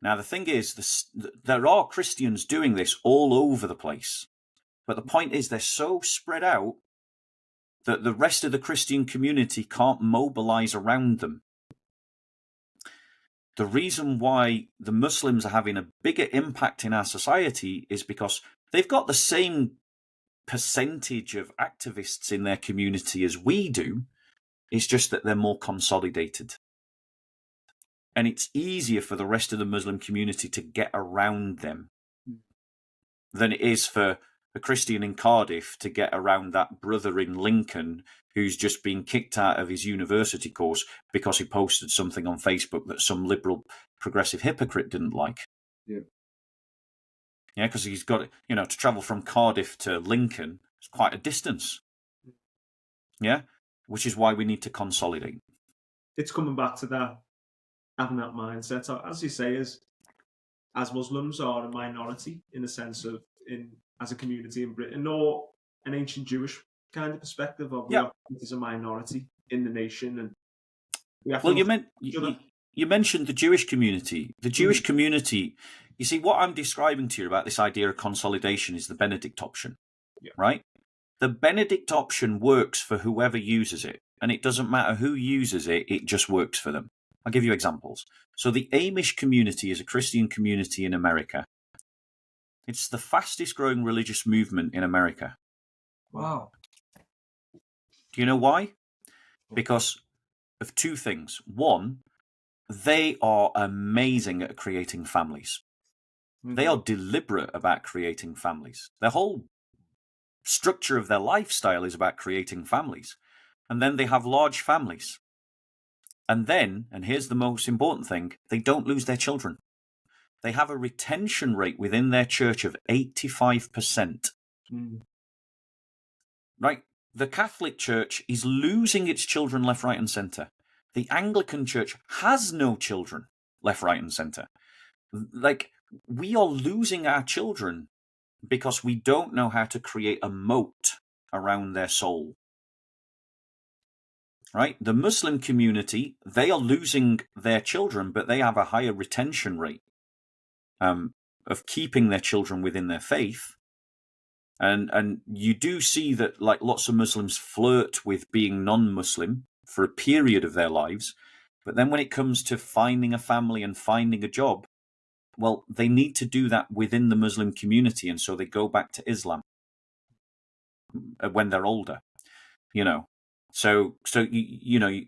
Now, the thing is, there are Christians doing this all over the place. But the point is, they're so spread out that the rest of the Christian community can't mobilize around them. The reason why the Muslims are having a bigger impact in our society is because they've got the same percentage of activists in their community as we do. It's just that they're more consolidated. And it's easier for the rest of the Muslim community to get around them than it is for a Christian in Cardiff to get around that brother in Lincoln who's just been kicked out of his university course because he posted something on Facebook that some liberal progressive hypocrite didn't like. Yeah. Yeah, because he's got, to travel from Cardiff to Lincoln, it's quite a distance. Yeah, which is why we need to consolidate. It's coming back to that, having that mindset. As you say, as Muslims are a minority in the sense of as a community in Britain, or an ancient Jewish kind of perspective of we are as a minority in the nation, and we have you mentioned the Jewish community. The Jewish community, you see, what I'm describing to you about this idea of consolidation is the Benedict Option, right? The Benedict Option works for whoever uses it, and it doesn't matter who uses it, it just works for them. I'll give you examples. So the Amish community is a Christian community in America. It's the fastest growing religious movement in America. Wow. Do you know why? Because of two things. One, they are amazing at creating families. They are deliberate about creating families. Their whole structure of their lifestyle is about creating families. And then they have large families. And then, and here's the most important thing, they don't lose their children. They have a retention rate within their church of 85%. Right? The Catholic Church is losing its children left, right, and centre. The Anglican Church has no children left, right, and centre. Like, we are losing our children because we don't know how to create a moat around their soul. Right? The Muslim community, they are losing their children, but they have a higher retention rate of keeping their children within their faith. And you do see that, like, lots of Muslims flirt with being non-Muslim for a period of their lives, but then when it comes to finding a family and finding a job, well, they need to do that within the Muslim community, and so they go back to Islam when they're older, you know. So you know,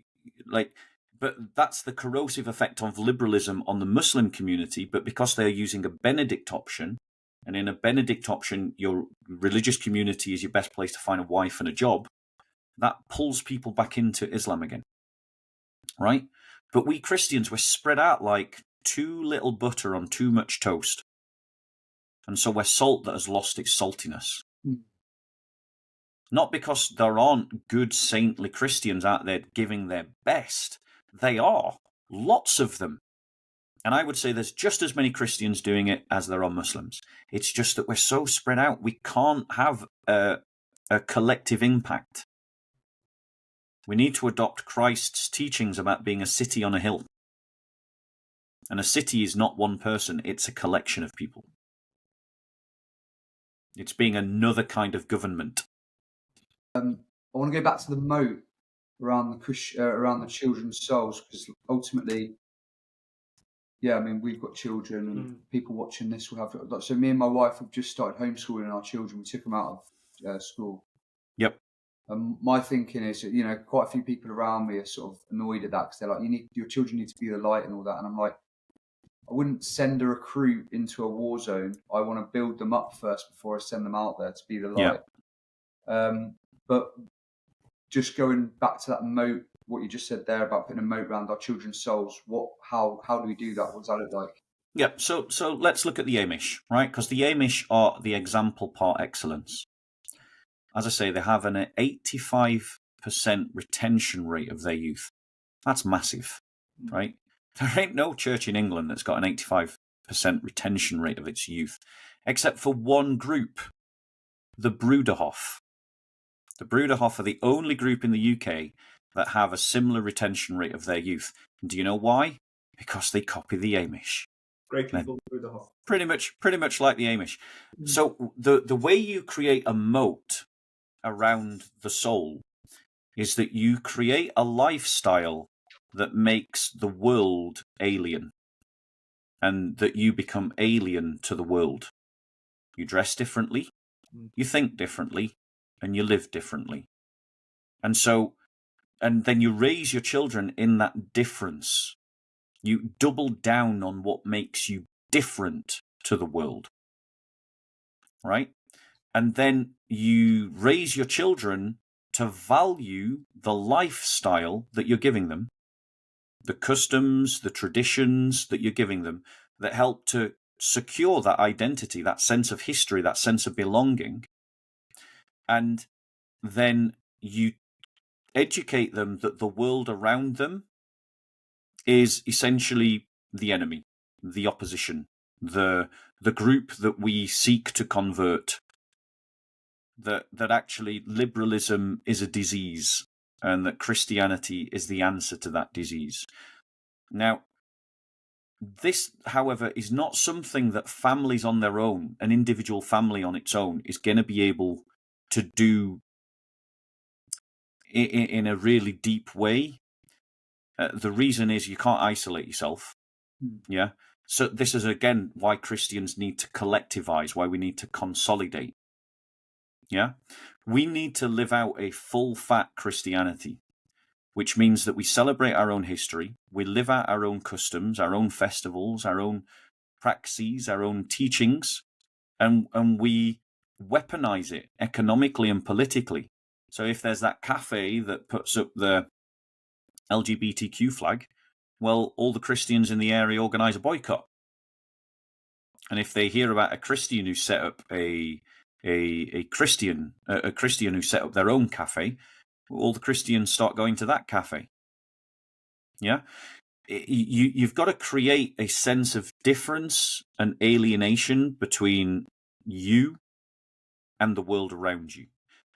like, but that's the corrosive effect of liberalism on the Muslim community. But because they're using a Benedict option, and in a Benedict option, your religious community is your best place to find a wife and a job, that pulls people back into Islam again, right? But we Christians, we're spread out like too little butter on too much toast. And so we're salt that has lost its saltiness. Not because there aren't good saintly Christians out there giving their best. They are. Lots of them. And I would say there's just as many Christians doing it as there are Muslims. It's just that we're so spread out, we can't have a collective impact. We need to adopt Christ's teachings about being a city on a hill. And a city is not one person, it's a collection of people. It's being another kind of government. I want to go back to the moat around the children's souls, because ultimately, yeah, I mean, we've got children, and people watching this will have. So me and my wife have just started homeschooling our children. We took them out of school. Yep. My thinking is, you know, quite a few people around me are sort of annoyed at that, because they're like, your children need to be the light and all that, and I'm like, I wouldn't send a recruit into a war zone. I want to build them up first before I send them out there to be the light. Yeah. But just going back to that moat, what you just said there about putting a moat around our children's souls, how do we do that? What does that look like? Yeah, so let's look at the Amish, right? Because the Amish are the example par excellence. As I say, they have an 85% retention rate of their youth. That's massive, right? There ain't no church in England that's got an 85% retention rate of its youth, except for one group, the Bruderhof. The Bruderhof are the only group in the UK that have a similar retention rate of their youth. And do you know why? Because they copy the Amish. Great people, Bruderhof. Pretty much like the Amish. So the way you create a moat around the soul is that you create a lifestyle that makes the world alien, and that you become alien to the world. You dress differently, you think differently, and you live differently. And then you raise your children in that difference. You double down on what makes you different to the world, right? And then you raise your children to value the lifestyle that you're giving them, the customs, the traditions that you're giving them that help to secure that identity, that sense of history, that sense of belonging. And then you educate them that the world around them is essentially the enemy, the opposition, the group that we seek to convert, that actually liberalism is a disease and that Christianity is the answer to that disease. Now, this, however, is not something that families on their own, an individual family on its own, is going to be able to do in a really deep way. The reason is you can't isolate yourself. Yeah. So this is, again, why Christians need to collectivize, why we need to consolidate. Yeah. We need to live out a full-fat Christianity, which means that we celebrate our own history, we live out our own customs, our own festivals, our own praxes, our own teachings, and we weaponize it economically and politically. So if there's that cafe that puts up the LGBTQ flag, well, all the Christians in the area organize a boycott. And if they hear about a Christian who set up a Christian who set up their own cafe, all the Christians start going to that cafe. Yeah, you've got to create a sense of difference and alienation between you and the world around you.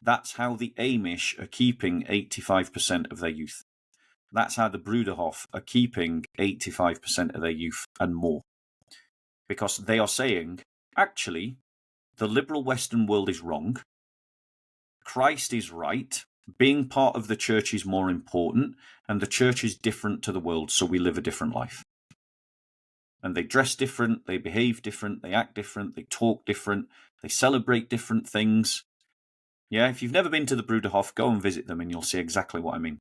That's how the Amish are keeping 85% of their youth. That's how the Bruderhof are keeping 85% of their youth and more. Because they are saying, actually, the liberal Western world is wrong. Christ is right. Being part of the church is more important. And the church is different to the world, so we live a different life. And they dress different, they behave different, they act different, they talk different, they celebrate different things. Yeah, if you've never been to the Bruderhof, go and visit them and you'll see exactly what I mean.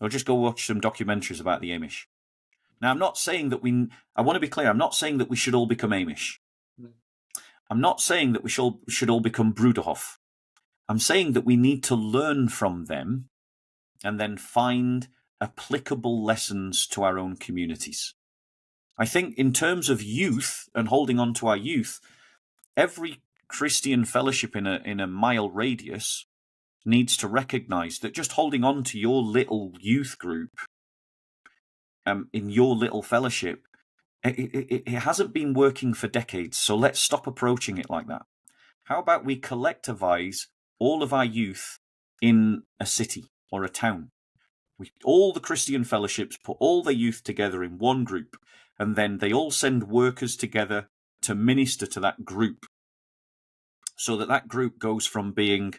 Or just go watch some documentaries about the Amish. Now, I'm not saying that I want to be clear, I'm not saying that we should all become Amish. I'm not saying that we should all become Bruderhof. I'm saying that we need to learn from them and then find applicable lessons to our own communities. I think in terms of youth and holding on to our youth, every Christian fellowship in a mile radius needs to recognize that just holding on to your little youth group in your little fellowship, it hasn't been working for decades, so let's stop approaching it like that. How about we collectivize all of our youth in a city or a town? All the Christian fellowships put all their youth together in one group, and then they all send workers together to minister to that group, so that group goes from being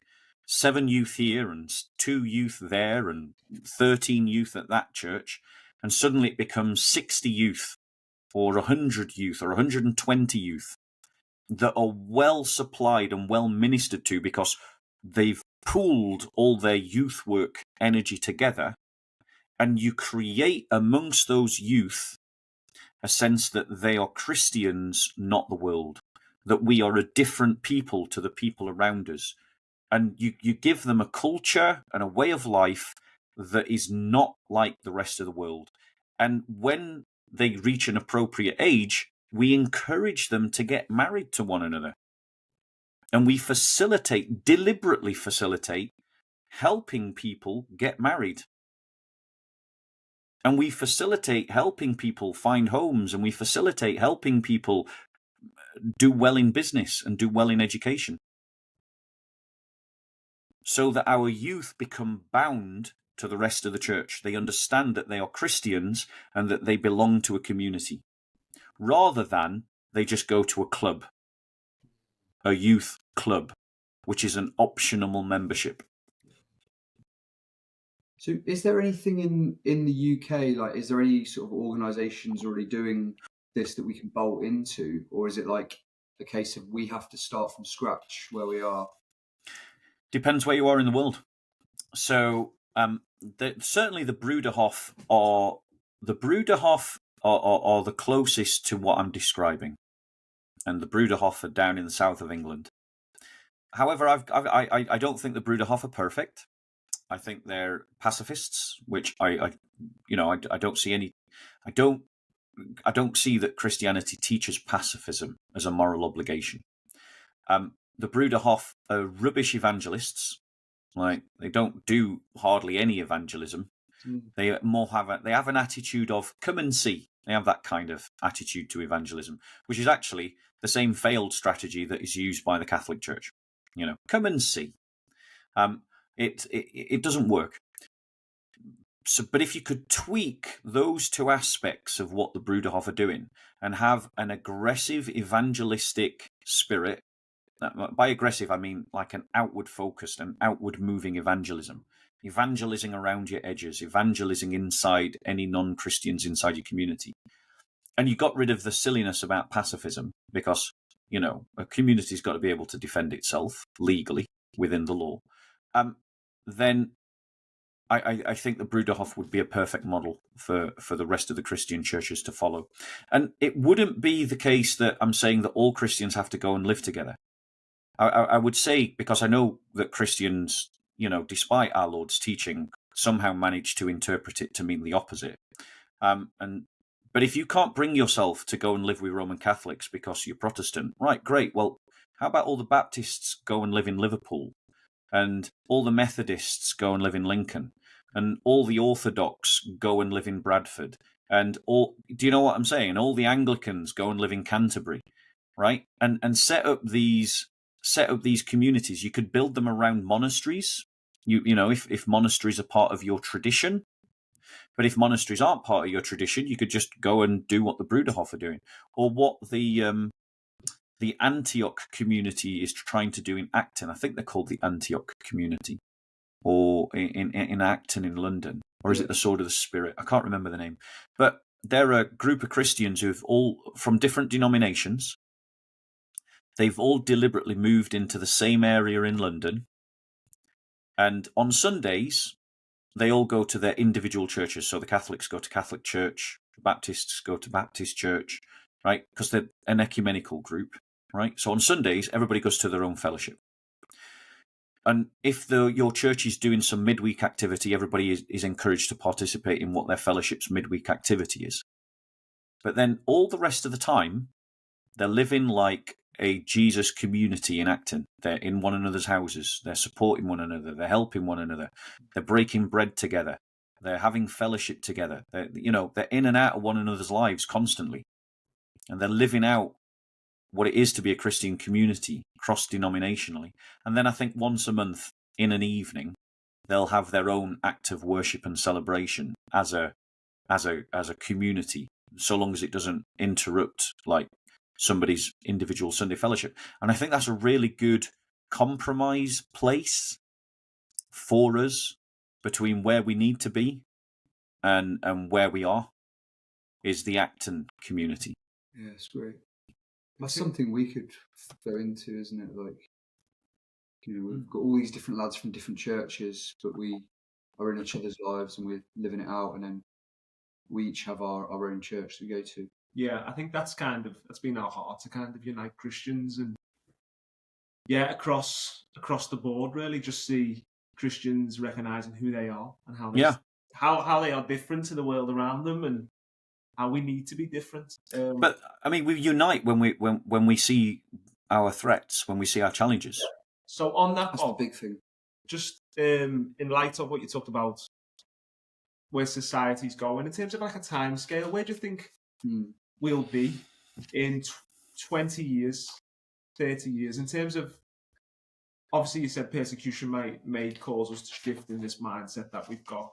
7 youth here and 2 youth there and 13 youth at that church, and suddenly it becomes 60 youth or 100 youth or 120 youth that are well supplied and well ministered to because they've pooled all their youth work energy together. And you create amongst those youth a sense that they are Christians, not the world, that we are a different people to the people around us. And you give them a culture and a way of life that is not like the rest of the world. And when they reach an appropriate age, we encourage them to get married to one another. And we deliberately facilitate helping people get married. And we facilitate helping people find homes, and we facilitate helping people do well in business and do well in education. So that our youth become bound to the rest of the church. They understand that they are Christians and that they belong to a community, rather than they just go to a club, a youth club, which is an optional membership. So is there anything in the UK, like, is there any sort of organisations already doing this that we can bolt into? Or is it like a case of we have to start from scratch where we are? Depends where you are in the world. So certainly the Bruderhof are the closest to what I'm describing. And the Bruderhof are down in the south of England. However, I don't think the Bruderhof are perfect. I think they're pacifists, which I don't see any. I don't see that Christianity teaches pacifism as a moral obligation. The Bruderhof are rubbish evangelists. Like, they don't do hardly any evangelism. They have an attitude of come and see. They have that kind of attitude to evangelism, which is actually the same failed strategy that is used by the Catholic Church. Come and see. It doesn't work. So, but if you could tweak those two aspects of what the Bruderhof are doing and have an aggressive evangelistic spirit, by aggressive I mean like an outward focused and outward moving evangelism, evangelizing around your edges, evangelizing inside any non-Christians inside your community, and you got rid of the silliness about pacifism, because a community's got to be able to defend itself legally within the law, then I think the Bruderhof would be a perfect model for the rest of the Christian churches to follow. And it wouldn't be the case that I'm saying that all Christians have to go and live together. I would say, because I know that Christians, despite our Lord's teaching, somehow manage to interpret it to mean the opposite. But if you can't bring yourself to go and live with Roman Catholics because you're Protestant, right, great. Well, how about all the Baptists go and live in Liverpool, and all the Methodists go and live in Lincoln, and all the Orthodox go and live in Bradford, and do you know what I'm saying? All the Anglicans go and live in Canterbury, right? And set up these communities. You could build them around monasteries. If monasteries are part of your tradition. But if monasteries aren't part of your tradition, you could just go and do what the Bruderhof are doing, or what the Antioch community is trying to do in Acton. I think they're called the Antioch community, or in Acton in London, or is it the Sword of the Spirit? I can't remember the name. But they're a group of Christians who've all from different denominations. They've all deliberately moved into the same area in London, and on Sundays, they all go to their individual churches. So the Catholics go to Catholic church, the Baptists go to Baptist church, right? Because they're an ecumenical group, right? So on Sundays, everybody goes to their own fellowship. And if your church is doing some midweek activity, everybody is encouraged to participate in what their fellowship's midweek activity is. But then all the rest of the time, they're living like a Jesus community in Acton. They're in one another's houses. They're supporting one another. They're helping one another. They're breaking bread together. They're having fellowship together. They're in and out of one another's lives constantly. And they're living out what it is to be a Christian community, cross-denominationally. And then I think once a month, in an evening, they'll have their own act of worship and celebration as a community, so long as it doesn't interrupt somebody's individual Sunday fellowship. And I think that's a really good compromise place for us between where we need to be and where we are, is the Acton community. Yeah, it's great. That's something we could go into, isn't it? We've got all these different lads from different churches, but we are in each other's lives and we're living it out, and then we each have our own church to go to. Yeah, I think that's been our heart, to kind of unite Christians, and across the board, really just see Christians recognizing who they are and how they are different to the world around them, and how we need to be different. But I mean, we unite when we see our threats, when we see our challenges. So on that's the big thing. Just in light of what you talked about, where society's going in terms of a time scale, where do you think we'll be in 20 years, 30 years, in terms of, obviously you said persecution may cause us to shift in this mindset that we've got.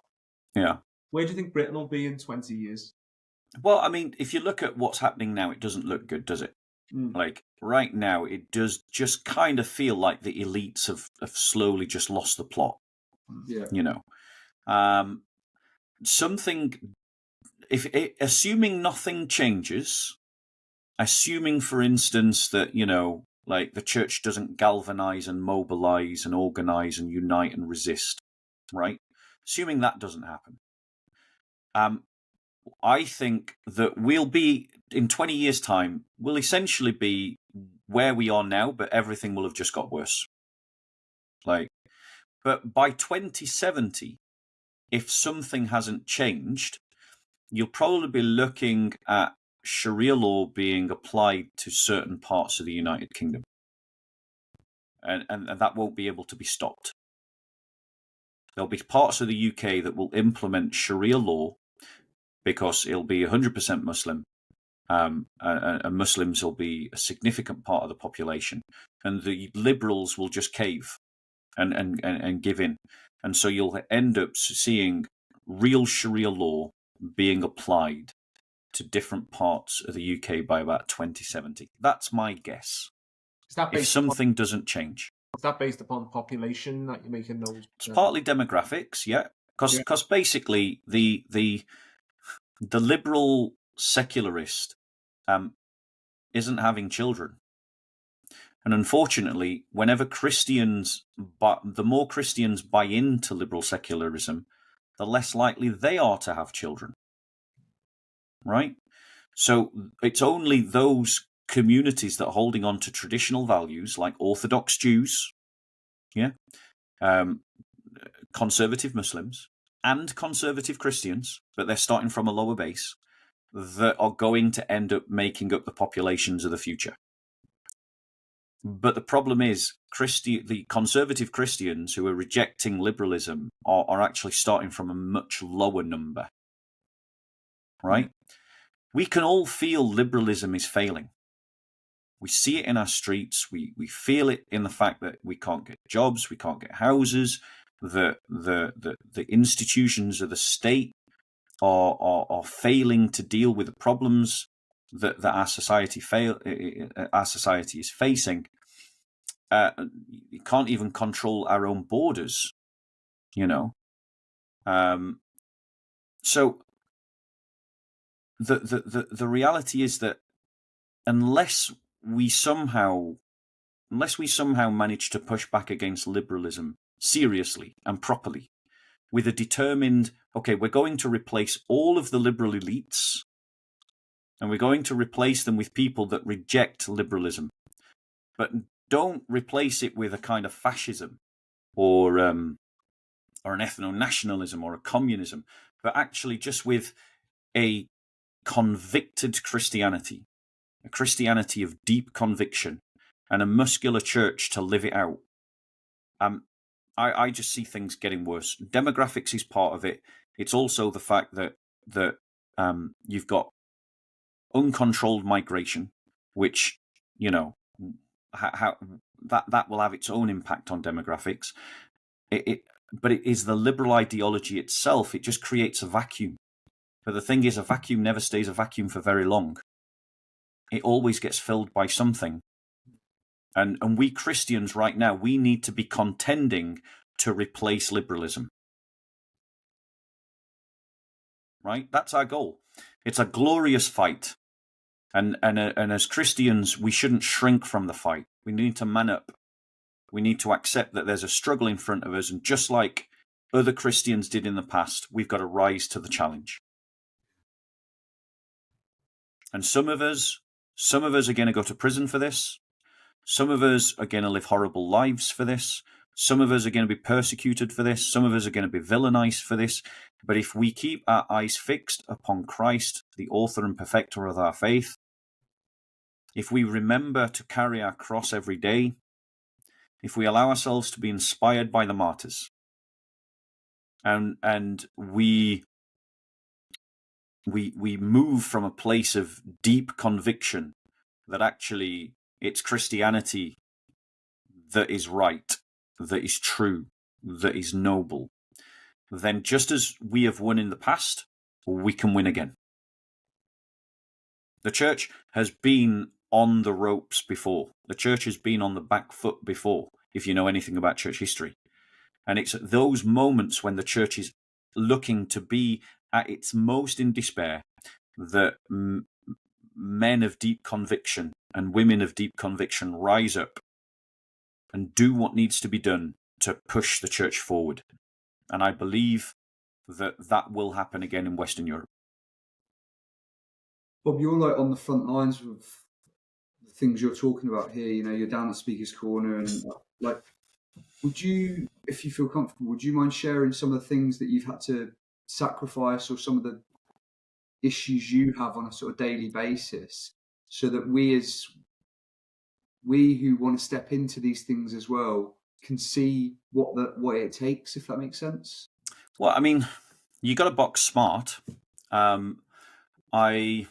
Yeah. Where do you think Britain will be in 20 years? Well, I mean, if you look at what's happening now, it doesn't look good, does it? Right now, it does just kind of feel like the elites have slowly just lost the plot. Yeah. Assuming nothing changes, assuming, for instance, that, the church doesn't galvanize and mobilize and organize and unite and resist, right? Assuming that doesn't happen, I think that we'll be, in 20 years' time, we'll essentially be where we are now, but everything will have just got worse. But by 2070, if something hasn't changed, you'll probably be looking at Sharia law being applied to certain parts of the United Kingdom. And that won't be able to be stopped. There'll be parts of the UK that will implement Sharia law because it'll be 100% Muslim, and Muslims will be a significant part of the population, and the liberals will just cave and give in. And so you'll end up seeing real Sharia law being applied to different parts of the UK by about 2070. That's my guess. Is that if something doesn't change. Is that based upon population that you're making those? It's partly demographics, yeah. Because basically the liberal secularist isn't having children. And unfortunately, whenever the more Christians buy into liberal secularism, the less likely they are to have children. Right? So it's only those communities that are holding on to traditional values, like Orthodox Jews, conservative Muslims, and conservative Christians, but they're starting from a lower base, that are going to end up making up the populations of the future. But the problem is, the conservative Christians who are rejecting liberalism are actually starting from a much lower number. Right? We can all feel liberalism is failing. We see it in our streets. We feel it in the fact that we can't get jobs, we can't get houses. The institutions of the state are failing to deal with the problems that our society is facing. You can't even control our own borders, So the reality is that unless we somehow manage to push back against liberalism seriously and properly, with a determined, okay, we're going to replace all of the liberal elites, and we're going to replace them with people that reject liberalism, but don't replace it with a kind of fascism or an ethno-nationalism or a communism, but actually just with a convicted Christianity, a Christianity of deep conviction, and a muscular church to live it out. I just see things getting worse. Demographics is part of it. It's also the fact that you've got uncontrolled migration, which how that will have its own impact on demographics. But it is the liberal ideology itself. It just creates a vacuum. But the thing is, a vacuum never stays a vacuum for very long. It always gets filled by something. And we Christians right now, we need to be contending to replace liberalism. Right? That's our goal. It's a glorious fight. And as Christians, we shouldn't shrink from the fight. We need to man up. We need to accept that there's a struggle in front of us. And just like other Christians did in the past, we've got to rise to the challenge. And some of us are going to go to prison for this. Some of us are going to live horrible lives for this. Some of us are going to be persecuted for this. Some of us are going to be villainized for this. But if we keep our eyes fixed upon Christ, the author and perfecter of our faith, if we remember to carry our cross every day, if we allow ourselves to be inspired by the martyrs, and we move from a place of deep conviction that actually it's Christianity that is right, that is true, that is noble, then just as we have won in the past, we can win again. The church has been on the ropes before. The church has been on the back foot before, if you know anything about church history. And it's at those moments when the church is looking to be at its most in despair that men of deep conviction and women of deep conviction rise up and do what needs to be done to push the church forward. And I believe that will happen again in Western Europe. Bob, you're like on the front lines with the things you're talking about here. You're down at Speaker's Corner, and like, would you, if you feel comfortable, would you mind sharing some of the things that you've had to sacrifice, or some of the issues you have on a sort of daily basis, so that we who want to step into these things as well can see what it takes, if that makes sense? Well, I mean, you got to box smart. I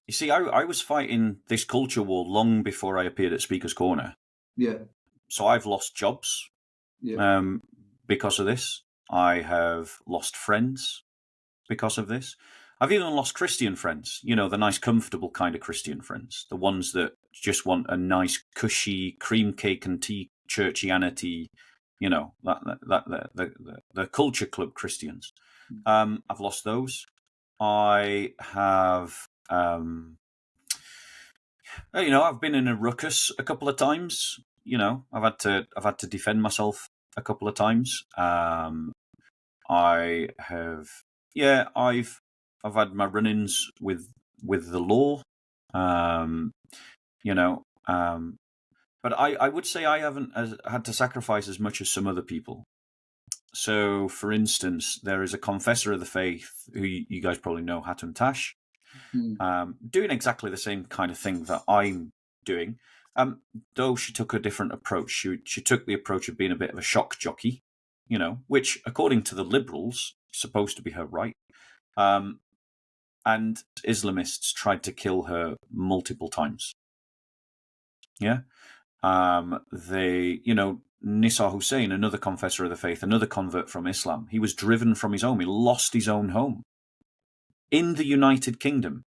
was fighting this culture war long before I appeared at Speaker's Corner. Yeah. So I've lost jobs because of this. I have lost friends because of this. I've even lost Christian friends, the nice, comfortable kind of Christian friends, the ones that just want a nice, cushy cream cake and tea churchianity, the culture club Christians. I've lost those. I have I've been in a ruckus a couple of times. I've had to defend myself a couple of times. I have, I've had my run-ins with the law. But I would say I haven't had to sacrifice as much as some other people. So, for instance, there is a confessor of the faith who you guys probably know, Hatem Tash, doing exactly the same kind of thing that I'm doing. Though she took a different approach. She took the approach of being a bit of a shock jockey, which, according to the liberals, is supposed to be her right. And Islamists tried to kill her multiple times. Yeah. Nisa Hussein, another confessor of the faith, another convert from Islam, he was driven from his home. He lost his own home in the United Kingdom.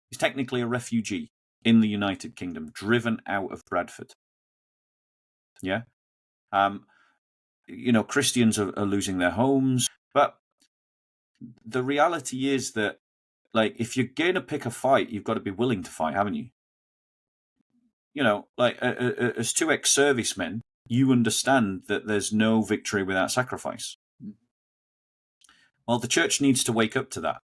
He's technically a refugee in the United Kingdom, driven out of Bradford. Yeah. Christians are losing their homes. But the reality is that, if you're going to pick a fight, you've got to be willing to fight, haven't you? As two ex-servicemen, you understand that there's no victory without sacrifice. Well, the church needs to wake up to that.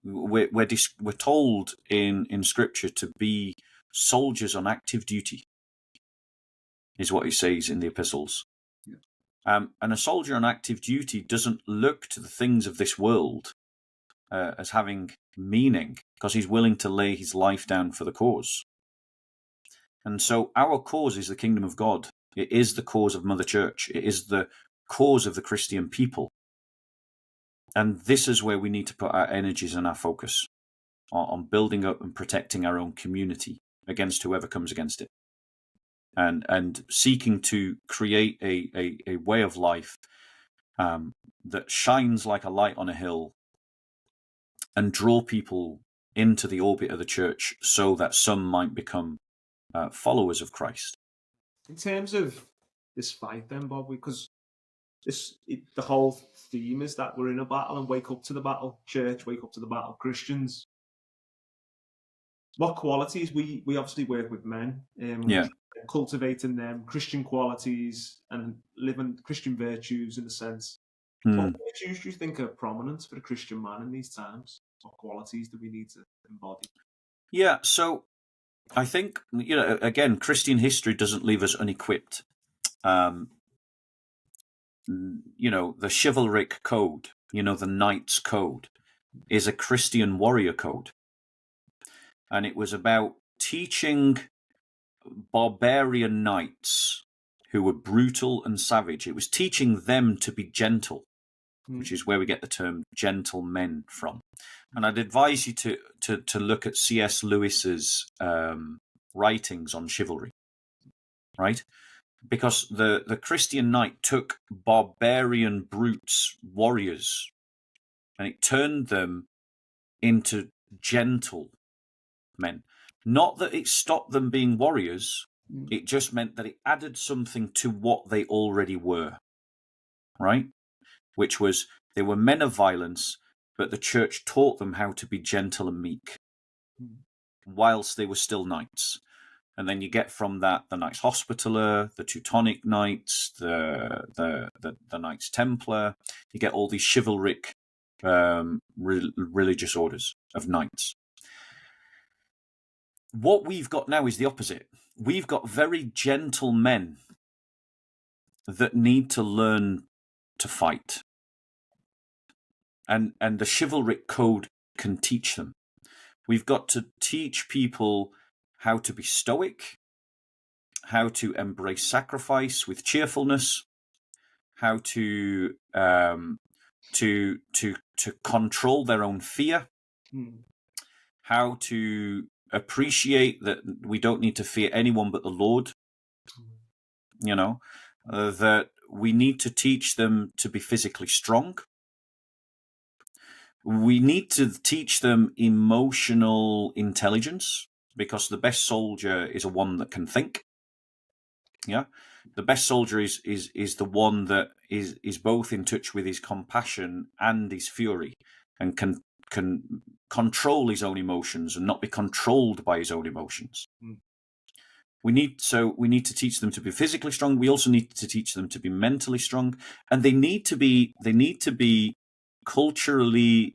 We're told in Scripture to be soldiers on active duty, is what he says in the epistles. Yeah. And a soldier on active duty doesn't look to the things of this world as having meaning, because he's willing to lay his life down for the cause. And so our cause is the kingdom of God. It is the cause of Mother Church. It is the cause of the Christian people. And this is where we need to put our energies and our focus on building up and protecting our own community against whoever comes against it. And seeking to create a way of life that shines like a light on a hill and draw people into the orbit of the church so that some might become followers of Christ. In terms of this fight then, Bob, because the whole theme is that we're in a battle and wake up to the battle, church, wake up to the battle, Christians. What qualities? We obviously work with men, cultivating them, Christian qualities and living Christian virtues in a sense. What virtues do you think are prominent for a Christian man in these times? What qualities do we need to embody? Yeah, so I think, again, Christian history doesn't leave us unequipped. The chivalric code, the knight's code, is a Christian warrior code. And it was about teaching barbarian knights who were brutal and savage. It was teaching them to be gentle, which is where we get the term gentlemen from. And I'd advise you to look at C.S. Lewis's writings on chivalry, right? Because the Christian knight took barbarian brutes, warriors, and it turned them into gentle men. Not that it stopped them being warriors, it just meant that it added something to what they already were, right? Which was, they were men of violence, but the church taught them how to be gentle and meek, whilst they were still knights. And then you get from that the Knights Hospitaller, the Teutonic Knights, the Knights Templar. You get all these chivalric religious orders of knights. What we've got now is the opposite. We've got very gentle men that need to learn to fight. And the chivalric code can teach them. We've got to teach people how to be stoic, how to embrace sacrifice with cheerfulness, how to control their own fear, how to appreciate that we don't need to fear anyone but the Lord. That we need to teach them to be physically strong. We need to teach them emotional intelligence, because the best soldier is a one that can think. Yeah, the best soldier is the one that is both in touch with his compassion and his fury, and can can control his own emotions and not be controlled by his own emotions. We need to teach them to be physically strong. We also need to teach them to be mentally strong, and they need to be culturally,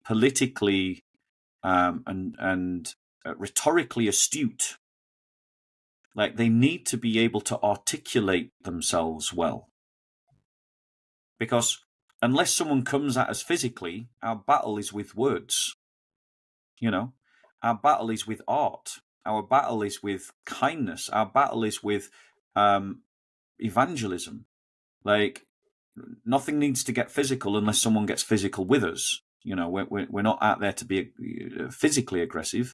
politically, and rhetorically astute. Like, they need to be able to articulate themselves well. Because unless someone comes at us physically, our battle is with words. Our battle is with art. Our battle is with kindness. Our battle is with evangelism. Like, nothing needs to get physical unless someone gets physical with us. We're not out there to be physically aggressive.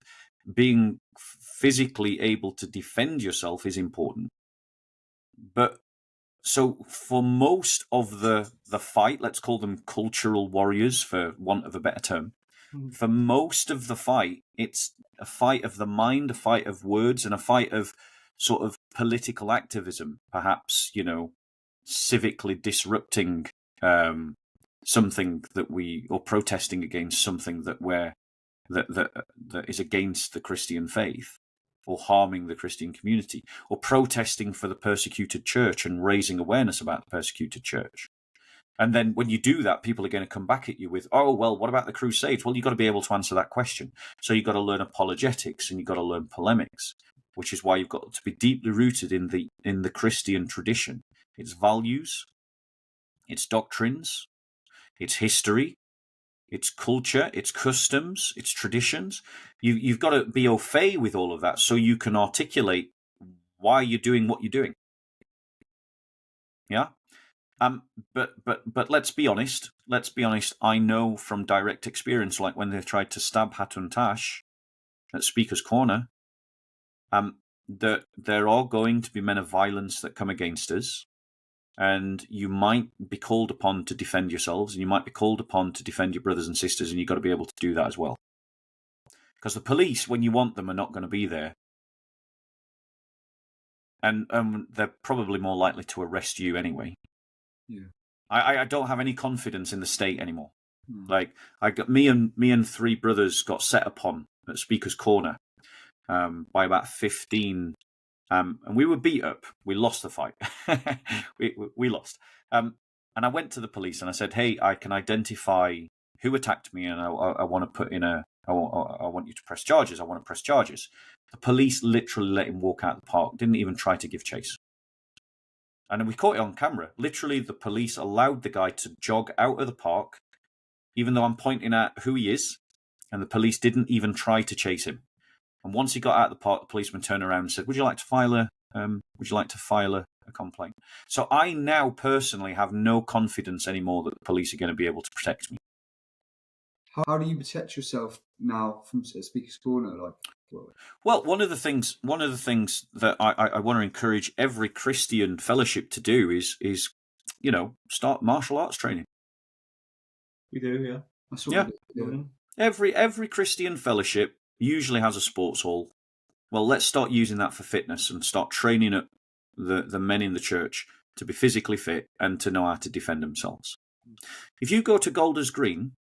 Being physically able to defend yourself is important. But so for most of the fight, let's call them cultural warriors for want of a better term, for most of the fight, it's a fight of the mind, a fight of words, and a fight of sort of political activism, perhaps, civically disrupting something or protesting against something that is against the Christian faith, or harming the Christian community, or protesting for the persecuted church and raising awareness about the persecuted church. And then when you do that, people are going to come back at you with, oh, well, what about the Crusades? Well, you've got to be able to answer that question. So you've got to learn apologetics and you've got to learn polemics, which is why you've got to be deeply rooted in the Christian tradition, its values, its doctrines, its history, its culture, its customs, its traditions. You've got to be au fait with all of that so you can articulate why you're doing what you're doing. Yeah? But let's be honest. I know from direct experience, like when they tried to stab Hatun Tash at Speaker's Corner, that there are going to be men of violence that come against us, and you might be called upon to defend yourselves, and you might be called upon to defend your brothers and sisters, and you've got to be able to do that as well. Because the police, when you want them, are not going to be there. And they're probably more likely to arrest you anyway. Yeah. I don't have any confidence in the state anymore. Like, me and three brothers got set upon at Speaker's Corner by about 15, and we were beat up. We lost the fight. we lost. And I went to the police and I said, "Hey, I can identify who attacked me, and I want to put in I want you to press charges. I want to press charges." The police literally let him walk out of the park. Didn't even try to give chase. And we caught it on camera. Literally, the police allowed the guy to jog out of the park, even though I'm pointing at who he is, and the police didn't even try to chase him. And once he got out of the park, the policeman turned around and said, "Would you like to file a complaint?" So I now personally have no confidence anymore that the police are going to be able to protect me. How do you protect yourself now from Speaker's Corner? Well, one of the things that I want to encourage every Christian fellowship to do is start martial arts training. We do, yeah. That's what we do. Every Christian fellowship usually has a sports hall. Well, let's start using that for fitness and start training up the men in the church to be physically fit and to know how to defend themselves. If you go to Golders Green,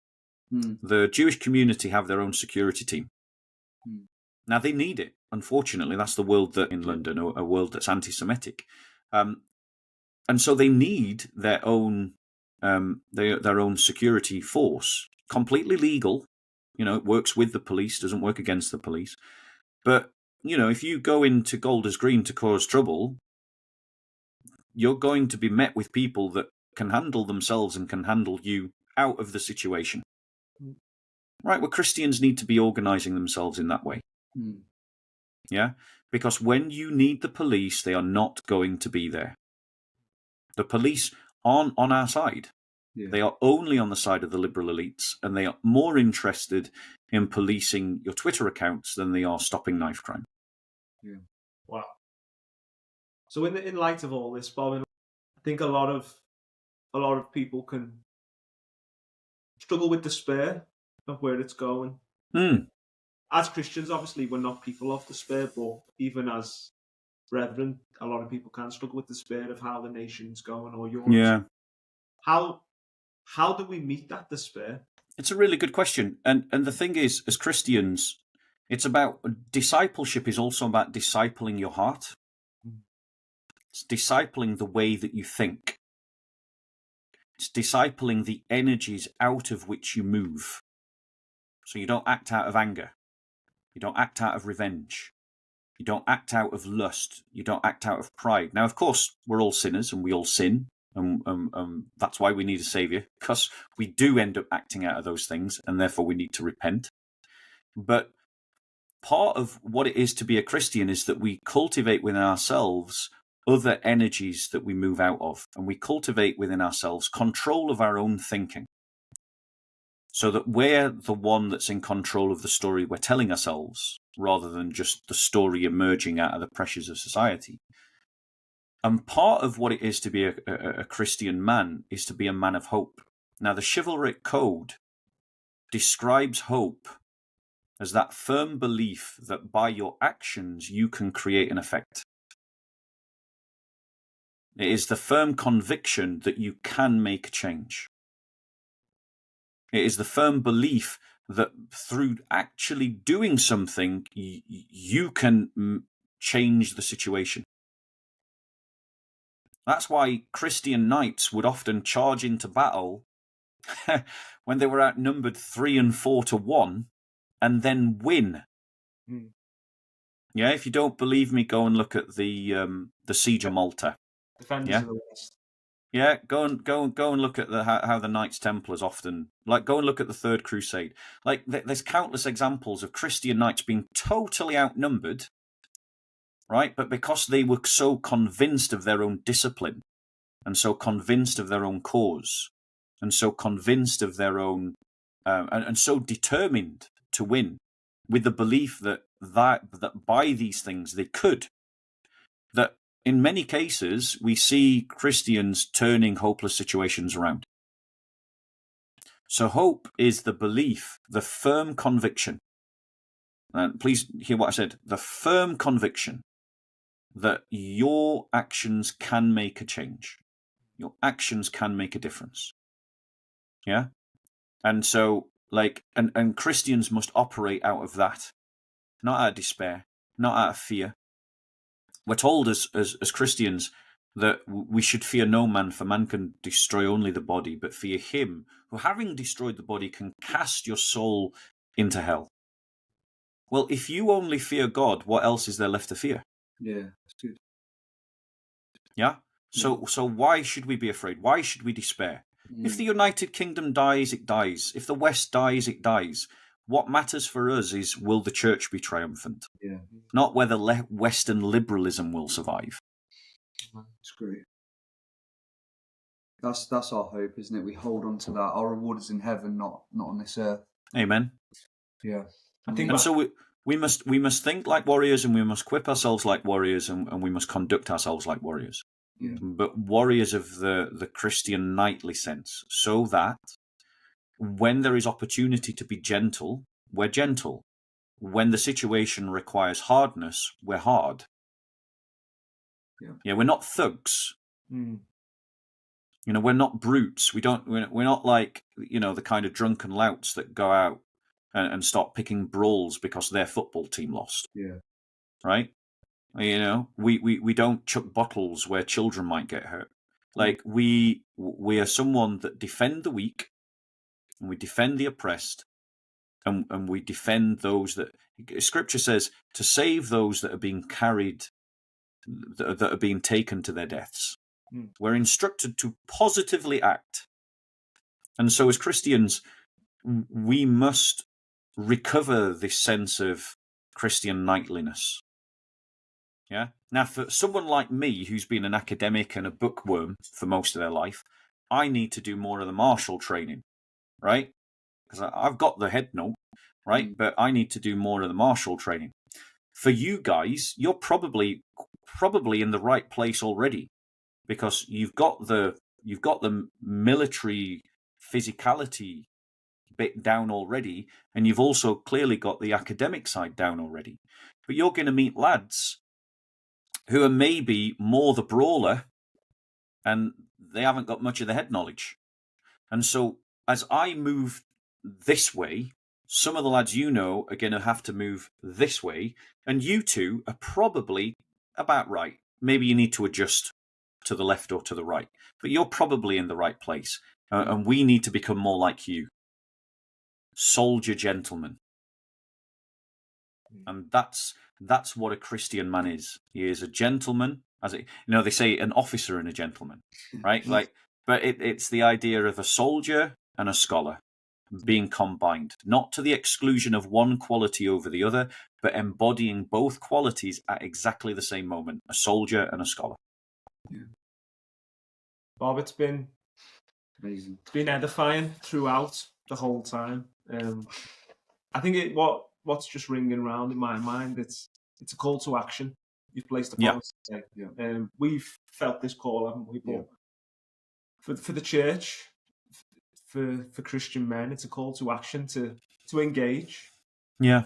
the Jewish community have their own security team. Now, they need it. Unfortunately, that's the world that in London, a world that's anti-Semitic. And so they need their own security force, completely legal. It works with the police, doesn't work against the police. But, if you go into Golders Green to cause trouble, you're going to be met with people that can handle themselves and can handle you out of the situation. Right? Well, Christians need to be organising themselves in that way. Yeah? Because when you need the police, they are not going to be there. The police aren't on our side. Yeah. They are only on the side of the liberal elites, and they are more interested in policing your Twitter accounts than they are stopping knife crime. Yeah. Wow. So in light of all this, Bob, I think a lot of people can struggle with despair of where it's going. As Christians, obviously, we're not people of despair, but even as brethren, a lot of people can struggle with despair of how the nation's going or yours. Yeah. How do we meet that despair? It's a really good question. And the thing is, as Christians, it's about discipleship is also about discipling your heart. It's discipling the way that you think. It's discipling the energies out of which you move. So you don't act out of anger. You don't act out of revenge. You don't act out of lust. You don't act out of pride. Now, of course, we're all sinners and we all sin. And that's why we need a saviour, because we do end up acting out of those things, and therefore we need to repent. But part of what it is to be a Christian is that we cultivate within ourselves other energies that we move out of, and we cultivate within ourselves control of our own thinking, so that we're the one that's in control of the story we're telling ourselves, rather than just the story emerging out of the pressures of society. And part of what it is to be a Christian man is to be a man of hope. Now, the chivalric code describes hope as that firm belief that by your actions you can create an effect. It is the firm conviction that you can make a change. It is the firm belief that through actually doing something, you can change the situation. That's why Christian knights would often charge into battle when they were outnumbered 3 and 4 to 1 and then win. Yeah, if you don't believe me, go and look at the Siege of Malta. Defenders of the West. Yeah, go and look at how the Knights Templars often, like, go and look at the Third Crusade. Like, there's countless examples of Christian knights being totally outnumbered, right? But because they were so convinced of their own discipline, and so convinced of their own cause, and so convinced of their own, and so determined to win, with the belief that by these things they could, that in many cases we see Christians turning hopeless situations around. So hope is the belief, the firm conviction, and please hear what I said, the firm conviction that your actions can make a change. Your actions can make a difference. Yeah? And so, like, and Christians must operate out of that, not out of despair, not out of fear. We're told as Christians that we should fear no man, for man can destroy only the body, but fear him who, having destroyed the body, can cast your soul into hell. Well, if you only fear God, what else is there left to fear? Yeah, that's good. Yeah? So why should we be afraid? Why should we despair? If the United Kingdom dies, it dies. If the West dies, it dies. What matters for us is, will the church be triumphant? Yeah. Not whether Western liberalism will survive. That's great. That's our hope, isn't it? We hold on to that. Our reward is in heaven, not on this earth. Amen. Yeah. I think And so we must think like warriors, and we must equip ourselves like warriors, and we must conduct ourselves like warriors. Yeah. But warriors of the Christian knightly sense, so that when there is opportunity to be gentle, we're gentle. When the situation requires hardness, we're hard. Yeah, we're not thugs. Mm. You know, we're not brutes. We're not like, you know, the kind of drunken louts that go out and start picking brawls because their football team lost. Yeah. Right? You know, we don't chuck bottles where children might get hurt. Like, we are someone that defend the weak, and we defend the oppressed, and we defend those that Scripture says to save those that are being carried, that are being taken to their deaths. We're instructed to positively act. And so as Christians, we must recover this sense of Christian knightliness. Yeah. Now, for someone like me, who's been an academic and a bookworm for most of their life, I need to do more of the martial training, right? Because I've got the head note, right? But I need to do more of the martial training. For you guys, you're probably in the right place already, because you've got the military physicality bit down already, and you've also clearly got the academic side down already. But you're going to meet lads who are maybe more the brawler, and they haven't got much of the head knowledge. And so as I move this way. Some of the lads you know are going to have to move this way, and you two are probably about right. Maybe you need to adjust to the left or to the right, but you're probably in the right place, and we need to become more like you. Soldier gentleman. And that's what a Christian man is. He is a gentleman, they say an officer and a gentleman, right? But it's the idea of a soldier and a scholar being combined, not to the exclusion of one quality over the other, but embodying both qualities at exactly the same moment, a soldier and a scholar. Yeah. Bob, it's been Amazing. It's been edifying throughout the whole time. I think what's just ringing around in my mind, it's a call to action. You've placed upon us today. Yeah. We've felt this call, haven't we? But for the church, for Christian men, it's a call to action to engage. Yeah.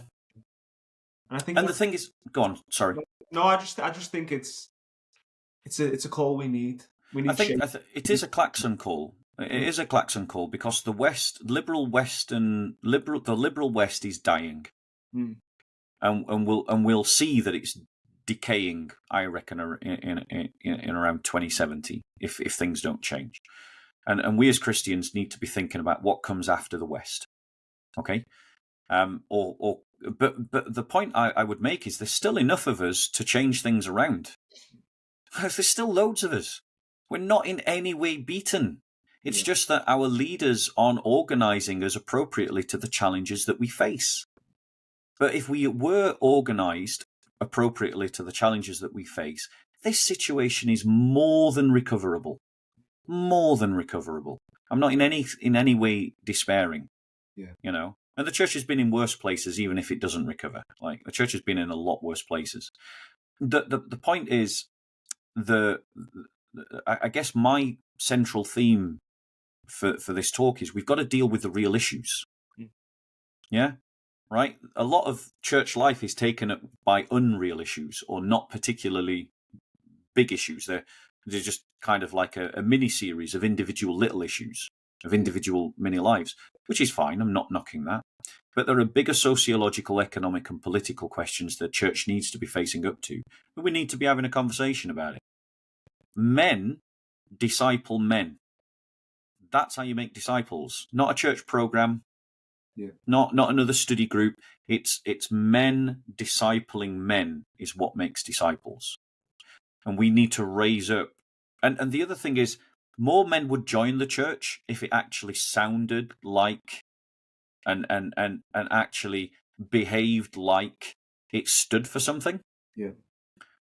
And I think the thing is, go on. Sorry. No, I just think it's a call we need. I think it is a klaxon call. It is a klaxon call because the liberal West is dying, and we'll see that it's decaying. I reckon in around 2070 if things don't change, and we as Christians need to be thinking about what comes after the West. Okay, but the point I would make is there's still enough of us to change things around. There's still loads of us. We're not in any way beaten. It's just that our leaders aren't organising us appropriately to the challenges that we face. But if we were organised appropriately to the challenges that we face, this situation is more than recoverable. More than recoverable. I'm not in any way despairing. Yeah. You know? And the church has been in worse places, even if it doesn't recover. Like, the church has been in a lot worse places. The point is, I guess my central theme for this talk is we've got to deal with the real issues. Yeah? Right? A lot of church life is taken up by unreal issues or not particularly big issues. They're just kind of like a mini-series of individual little issues, of individual mini lives, which is fine. I'm not knocking that. But there are bigger sociological, economic and political questions that church needs to be facing up to. And we need to be having a conversation about it. Men disciple men. That's how you make disciples. Not a church program. Yeah. Not another study group. It's men discipling men is what makes disciples. And we need to raise up. And the other thing is, more men would join the church if it actually sounded like and actually behaved like it stood for something. Yeah.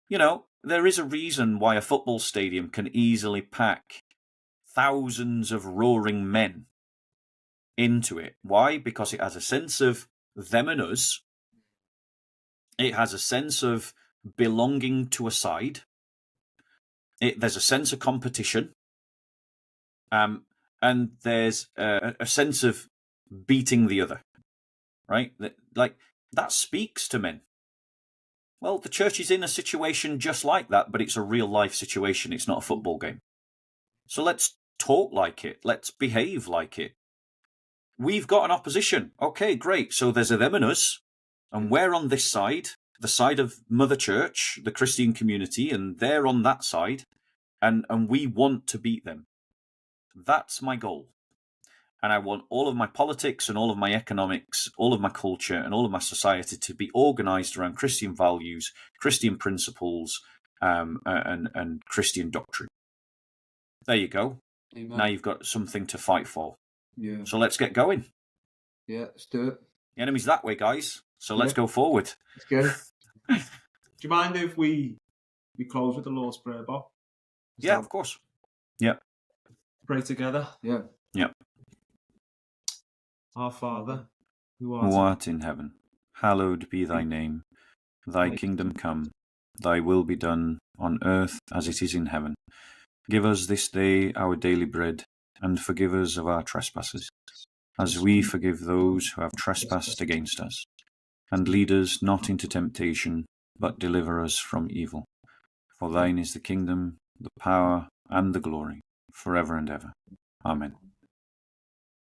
You know, there is a reason why a football stadium can easily pack thousands of roaring men into it. Why? Because it has a sense of them and us. It has a sense of belonging to a side. There's a sense of competition. And there's a sense of beating the other. Right? That speaks to men. Well, the church is in a situation just like that, but it's a real life situation. It's not a football game. So let's talk like it. Let's behave like it. We've got an opposition. Okay, great. So there's a them and us, and we're on this side, the side of Mother Church, the Christian community, and they're on that side, and we want to beat them. That's my goal. And I want all of my politics and all of my economics, all of my culture and all of my society to be organised around Christian values, Christian principles, and Christian doctrine. There you go. Amen. Now you've got something to fight for. Yeah. So let's get going. Yeah, let's do it. The enemy's that way, guys. So let's go forward. Let's go. Do you mind if we close with the Lord's Prayer, Bob? Yeah, of course. Yeah. Pray together. Yeah. Yeah. Our Father, who Who art in heaven, hallowed be thy name. Thy kingdom come, thy will be done, on earth as it is in heaven. Give us this day our daily bread, and forgive us of our trespasses, as we forgive those who have trespassed against us. And lead us not into temptation, but deliver us from evil. For thine is the kingdom, the power, and the glory, forever and ever. Amen.